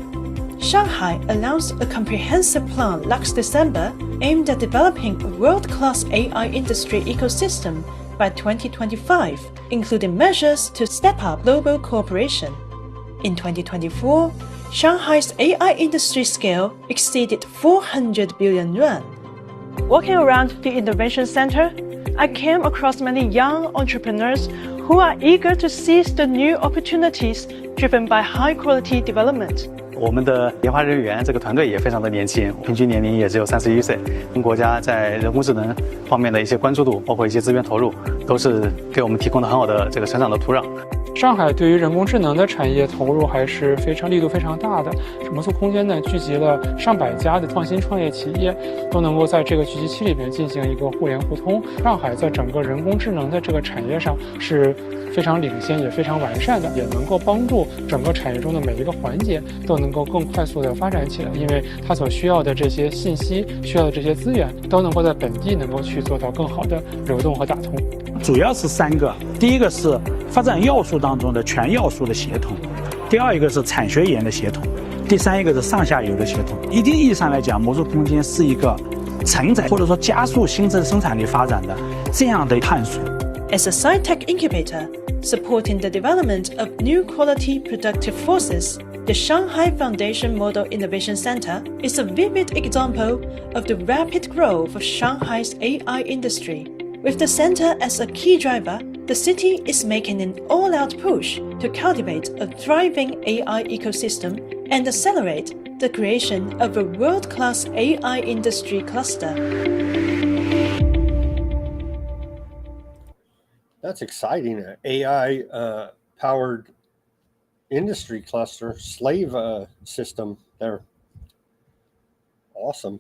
Shanghai announced a comprehensive plan last December aimed at developing a world-class AI industry ecosystem by 2025, including measures to step up global cooperation. In 2024, Shanghai's AI industry scale exceeded 400 billion yuan. Walking around the Innovation Center, I came across many young entrepreneurs who are eager to seize the new opportunities driven by high-quality development. 我们的研发人员这个团队也非常的年轻，平均年龄也只有31岁。国家在人工智能方面的一些关注度，包括一些资源投入，都是给我们提供了很好的这个成长的土壤。 上海对于人工智能的产业投入还是力度非常大的。摩苏空间呢，聚集了上百家的创新创业企业，都能够在这个聚集期里面进行一个互联互通。上海在整个人工智能的这个产业上是非常领先，也非常完善的，也能够帮助整个产业中的每一个环节都能够更快速的发展起来，因为它所需要的这些信息、需要的这些资源，都能够在本地能够去做到更好的流动和打通。主要是3个，第一个是发展要素当中的全要素的协同，第二一个是产学研的协同，第三一个是上下游的协同。一定意义上来讲，摩苏空间是一个承载或者说加速新增生产力发展的这样的探索。As a sci-tech incubator supporting the development of new quality productive forces, the Shanghai Foundation Model Innovation Center is a vivid example of the rapid growth of Shanghai's AI industry. With the center as a key driver, the city is making an all-out push to cultivate a thriving AI ecosystem and accelerate the creation of a world-class AI industry cluster. That's exciting. An AI powered industry cluster, slave system there. Awesome.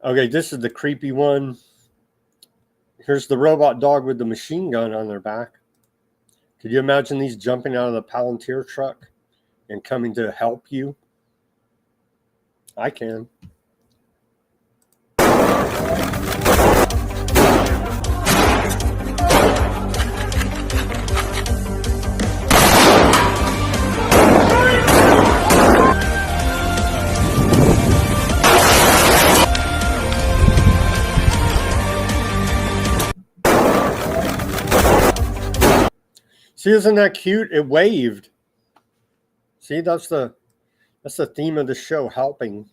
Okay, this is the creepy one. Here's the robot dog with the machine gun on their back. Could you imagine these jumping out of the Palantir truck and coming to help you? I can. See, isn't that cute? It waved. See, that's the theme of the show, helping.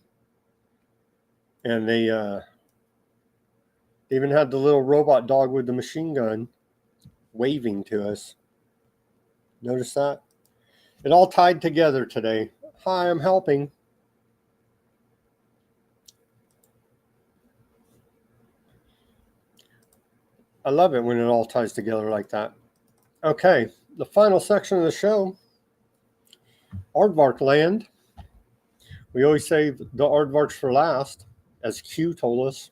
And they even had the little robot dog with the machine gun waving to us. Notice that? It all tied together today. Hi, I'm helping. I love it when it all ties together like that. Okay, the final section of the show, Aardvark land. We always save the Aardvarks for last, as Q told us.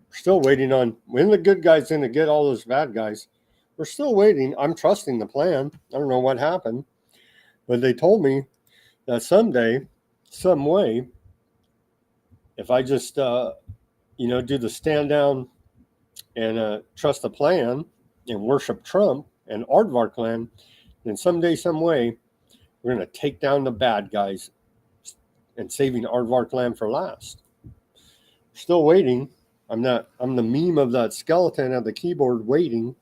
We're still waiting on when the good guys in to get all those bad guys. We're still waiting. I'm trusting the plan. I don't know what happened, but they told me that someday, some way, if I just do the stand down and trust the plan and worship Trump and Aardvark land, then someday, some way, we're going to take down the bad guys and saving Aardvark land for last. Still waiting. I'm the meme of that skeleton at the keyboard waiting.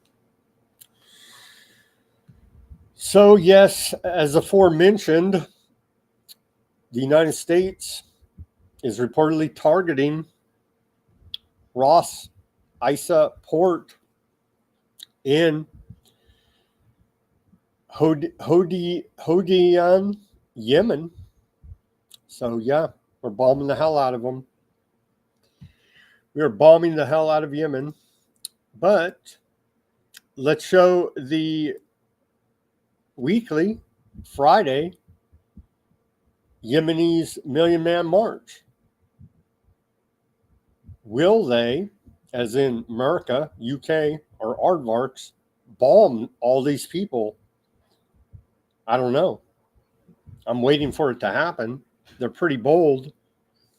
So yes, as aforementioned, the United States is reportedly targeting Ras Isa port in Hodiyan, Yemen. So yeah, we're bombing the hell out of them. We are bombing the hell out of Yemen. But let's show the weekly Friday Yemenis Million Man March. Will they, as in America, UK, or Aardvarks, bomb all these people? I don't know. I'm waiting for it to happen. They're pretty bold,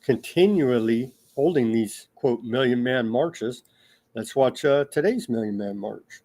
continually holding these, quote, Million Man marches. Let's watch today's Million Man March.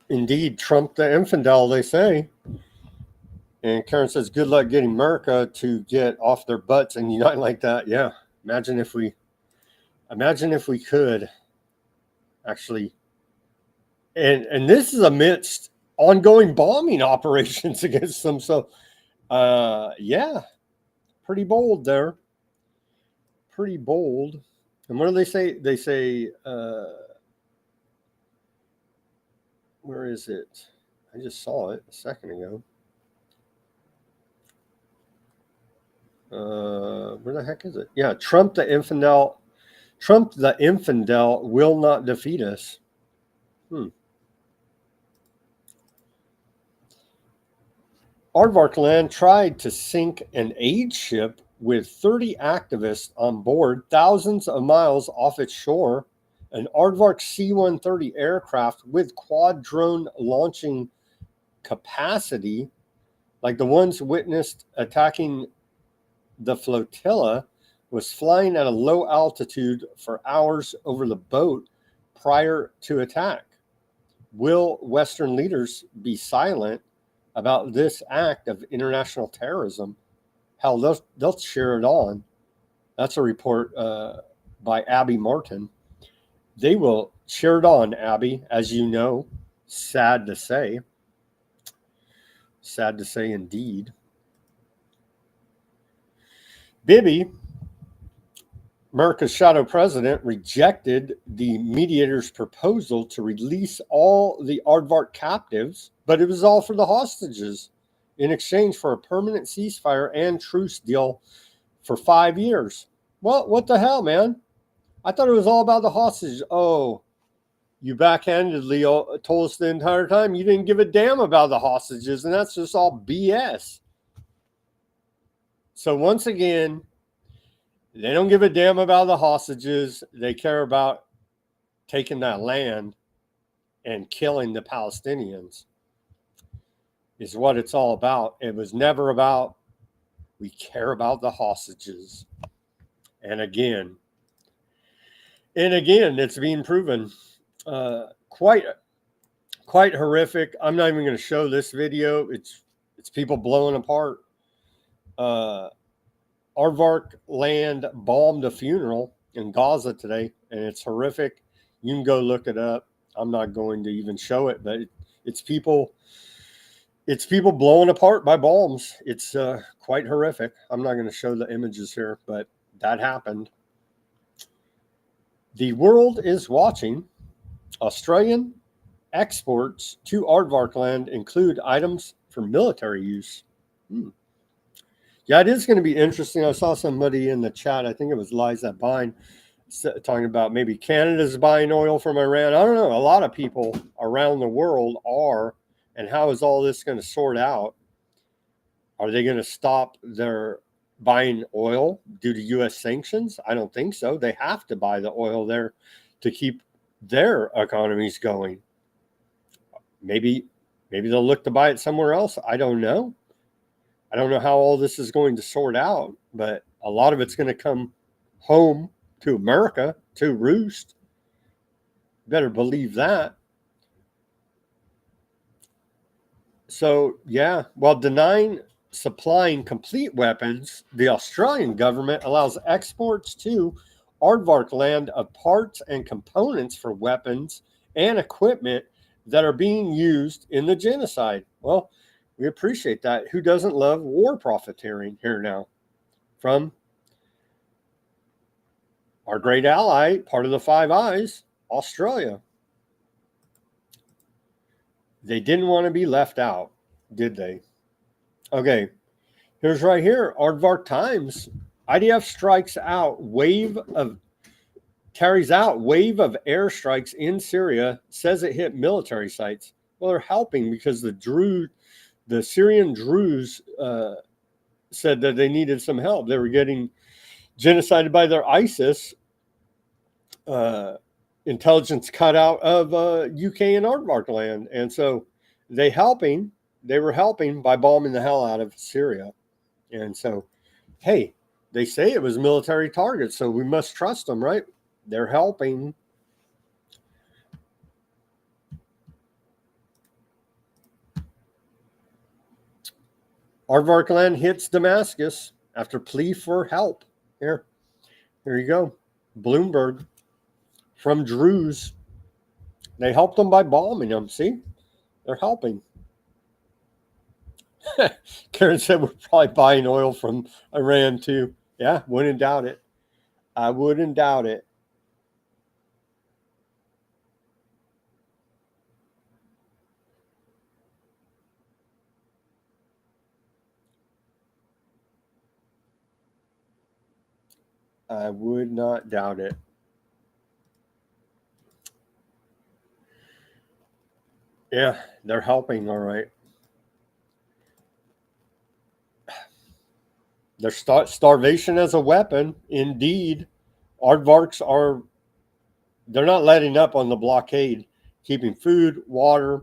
Indeed, Trump the infidel, they say. And Karen says, good luck getting America to get off their butts and unite like that. Yeah, imagine if we could actually. And this is amidst ongoing bombing operations against them. So, yeah, pretty bold there. Pretty bold. And what do they say? They say, where is it? I just saw it a second ago. Where the heck is it? Yeah, Trump the infidel will not defeat us. Aardvark Land tried to sink an aid ship with 30 activists on board thousands of miles off its shore. An Aardvark C-130 aircraft with quad drone launching capacity, like the ones witnessed attacking the flotilla, was flying at a low altitude for hours over the boat prior to attack. Will Western leaders be silent about this act of international terrorism? Hell, they'll cheer it on. That's a report by Abby Martin. They will cheer it on, Abby, as you know. Sad to say. Sad to say indeed. Bibi, America's shadow president, rejected the mediator's proposal to release all the Aardvark captives, but it was all for the hostages in exchange for a permanent ceasefire and truce deal for 5 years. Well, what the hell, man? I thought it was all about the hostages. Oh, you backhandedly told us the entire time you didn't give a damn about the hostages, and that's just all BS. So once again, they don't give a damn about the hostages. They care about taking that land and killing the Palestinians is what it's all about. It was never about, we care about the hostages. And again, it's being proven quite horrific. I'm not even going to show this video. It's people blowing apart. Aardvark Land bombed a funeral in Gaza today, and it's horrific. You can go look it up. I'm not going to even show it, but it's people blowing apart by bombs. It's quite horrific. I'm not going to show the images here, but that happened. The world is watching. Australian exports to Aardvark Land include items for military use. Yeah, it is going to be interesting. I saw somebody in the chat, I think it was Liza Bine, talking about maybe Canada's buying oil from Iran. I don't know. A lot of people around the world are. And how is all this going to sort out? Are they going to stop their buying oil due to U.S. sanctions? I don't think so. They have to buy the oil there to keep their economies going. Maybe they'll look to buy it somewhere else. I don't know. I don't know how all this is going to sort out, but a lot of it's going to come home to America, to roost. Better believe that. So, yeah, while denying supplying complete weapons, the Australian government allows exports to Aardvark Land of parts and components for weapons and equipment that are being used in the genocide. Well, we appreciate that. Who doesn't love war profiteering here now? From our great ally, part of the Five Eyes, Australia. They didn't want to be left out, did they? Okay, here's right here, Aardvark Times. IDF carries out wave of airstrikes in Syria, says it hit military sites. Well, they're helping because the Syrian Druze said that they needed some help. They were getting genocided by their ISIS intelligence cut out of UK and Aardvark Land. And so they were helping by bombing the hell out of Syria. And so, hey, they say it was military targets, so we must trust them, right? They're helping. Aardvark Land hits Damascus after plea for help. Here you go. Bloomberg from Druze. They helped them by bombing them. See? They're helping. Karen said we're probably buying oil from Iran too. Yeah, wouldn't doubt it. I wouldn't doubt it. I would not doubt it. Yeah, they're helping, all right. There's starvation as a weapon. Indeed, aardvarks they're not letting up on the blockade, keeping food, water,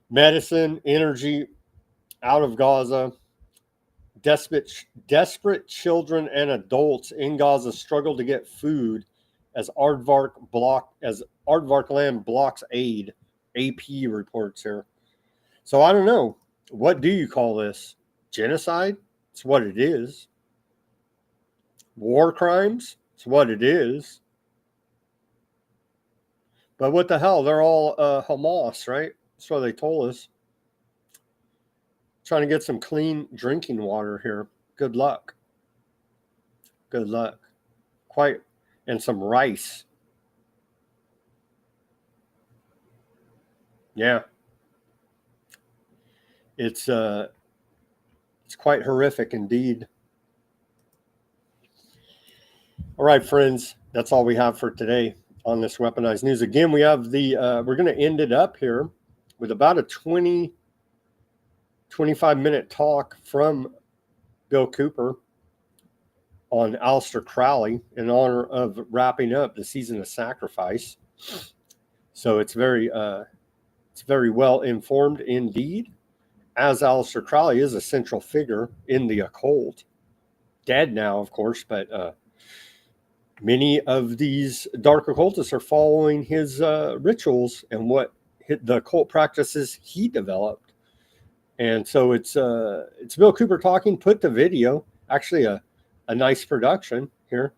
medicine, energy out of Gaza. Desperate children and adults in Gaza struggle to get food as aardvark land blocks aid. AP reports here. So I don't know. What do you call this? Genocide? It's what it is. War crimes? It's what it is. But what the hell? They're all Hamas, right? That's what they told us. Trying to get some clean drinking water here. Good luck. Good luck. And some rice. Yeah. It's quite horrific indeed. All right, friends, that's all we have for today on this Weaponized News. Again, we have we're going to end it up here with about a 25-minute talk from Bill Cooper on Aleister Crowley in honor of wrapping up the season of sacrifice. So it's very well informed indeed, as Aleister Crowley is a central figure in the occult. Dead now, of course, but many of these dark occultists are following his rituals and what the occult practices he developed. And so it's Bill Cooper talking. Put the video, actually a nice production here.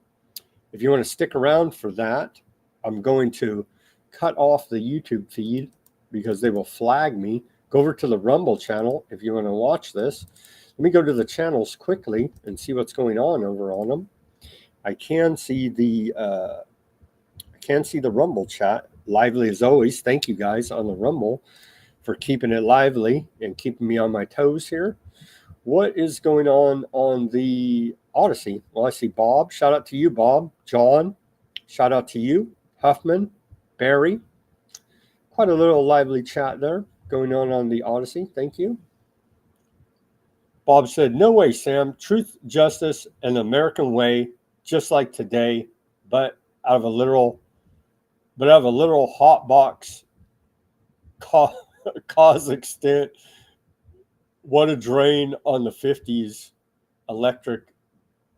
If you want to stick around for that, I'm going to cut off the YouTube feed because they will flag me. Go over to the Rumble channel if you want to watch this. Let me go to the channels quickly and see what's going on over on them. I can see the Rumble chat lively as always. Thank you guys on the Rumble for keeping it lively and keeping me on my toes here. What is going on the Odysee? Well, I see Bob. Shout out to you, Bob. John, shout out to you. Huffman, Barry. Quite a little lively chat there going on the Odysee. Thank you. Bob said, no way, Sam. Truth, justice, and the American way, just like today, but out of a literal hot box cause extent. What a drain on the 50s electric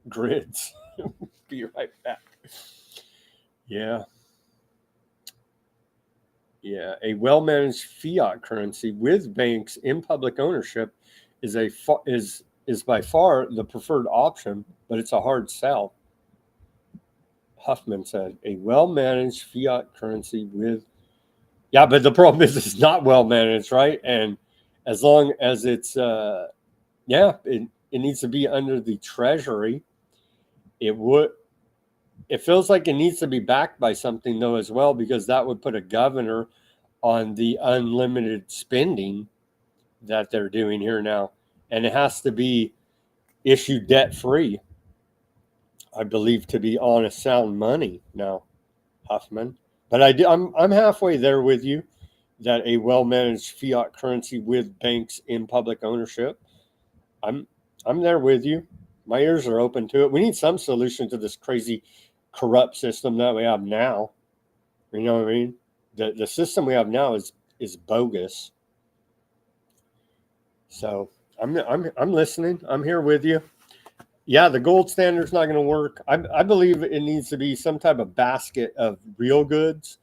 grids. Be right back. Yeah. A well-managed fiat currency with banks in public ownership is by far the preferred option, but it's a hard sell. Huffman said, a well-managed fiat currency with... Yeah, but the problem is it's not well-managed, right? And as long as it's... it needs to be under the Treasury. It feels like it needs to be backed by something, though, as well, because that would put a governor on the unlimited spending that they're doing here now. And it has to be issued debt-free, I believe, to be on a sound money now, Huffman. But I'm halfway there with you, that a well-managed fiat currency with banks in public ownership, I'm there with you. My ears are open to it. We need some solution to this crazy corrupt system that we have now. You know what I mean? The system we have now is bogus. So I'm listening. I'm here with you. Yeah, the gold standard's not going to work. I believe it needs to be some type of basket of real goods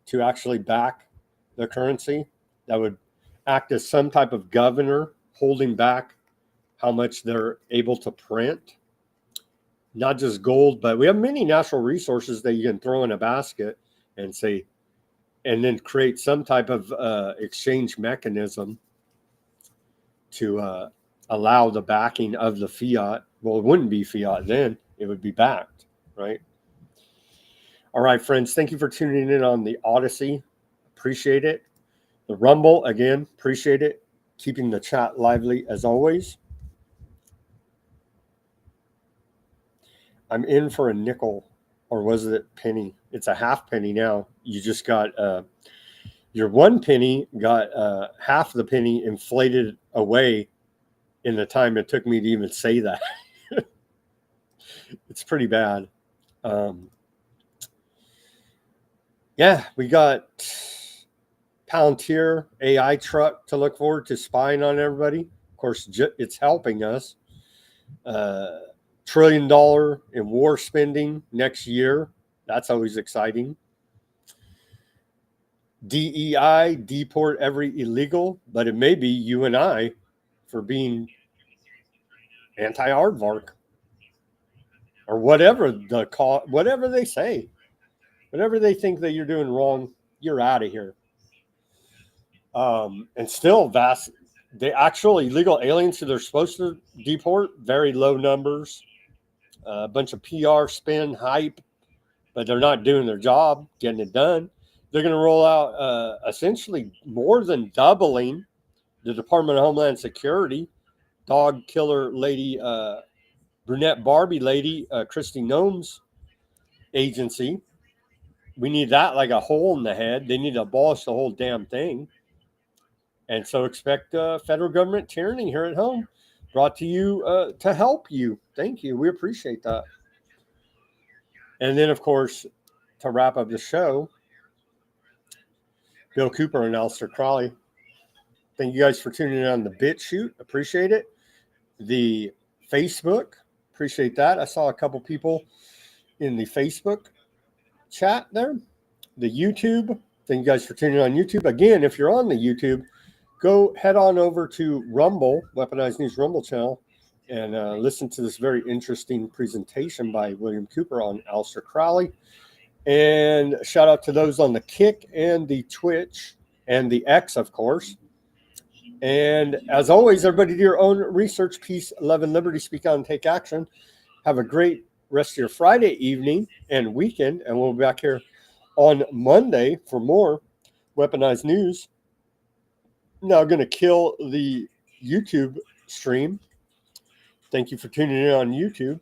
to actually back the currency that would act as some type of governor holding back how much they're able to print. Not just gold, but we have many natural resources that you can throw in a basket and say, and then create some type of exchange mechanism to allow the backing of the fiat. Well, it wouldn't be fiat then. It would be backed, right? All right, friends. Thank you for tuning in on the Odysee. Appreciate it. The Rumble, again, appreciate it. Keeping the chat lively as always. I'm in for a nickel, or was it penny? It's a half penny now. You just got your 1 penny got half the penny inflated away in the time it took me to even say that. It's pretty bad. Yeah, we got Palantir AI truck to look forward to spying on everybody. Of course, it's helping us. $1 trillion in war spending next year. That's always exciting. DEI, deport every illegal, but it may be you and I for being anti-aardvark or whatever whatever they say, whatever they think that you're doing wrong, you're out of here. And still the actual illegal aliens who they're supposed to deport, very low numbers, a bunch of PR spin hype, but they're not doing their job, getting it done. They're going to roll out essentially more than doubling the Department of Homeland Security, dog killer lady, brunette Barbie lady, Kristi Noem's agency. We need that like a hole in the head. They need to abolish the whole damn thing. And so expect federal government tyranny here at home, brought to you to help you. Thank you. We appreciate that. And then, of course, to wrap up the show, Bill Cooper and Aleister Crowley. Thank you guys for tuning in on the Bitchute. Appreciate it. The Facebook. Appreciate that. I saw a couple people in the Facebook chat there. The YouTube. Thank you guys for tuning in on YouTube. Again, if you're on the YouTube, go head on over to Rumble, Weaponized News Rumble channel, and listen to this very interesting presentation by William Cooper on Aleister Crowley. And shout out to those on the Kick and the Twitch and the X, of course. And as always, everybody do your own research, peace, love, and liberty. Speak out and take action. Have a great rest of your Friday evening and weekend. And we'll be back here on Monday for more Weaponized News. Now going to kill the YouTube stream. Thank you for tuning in on YouTube.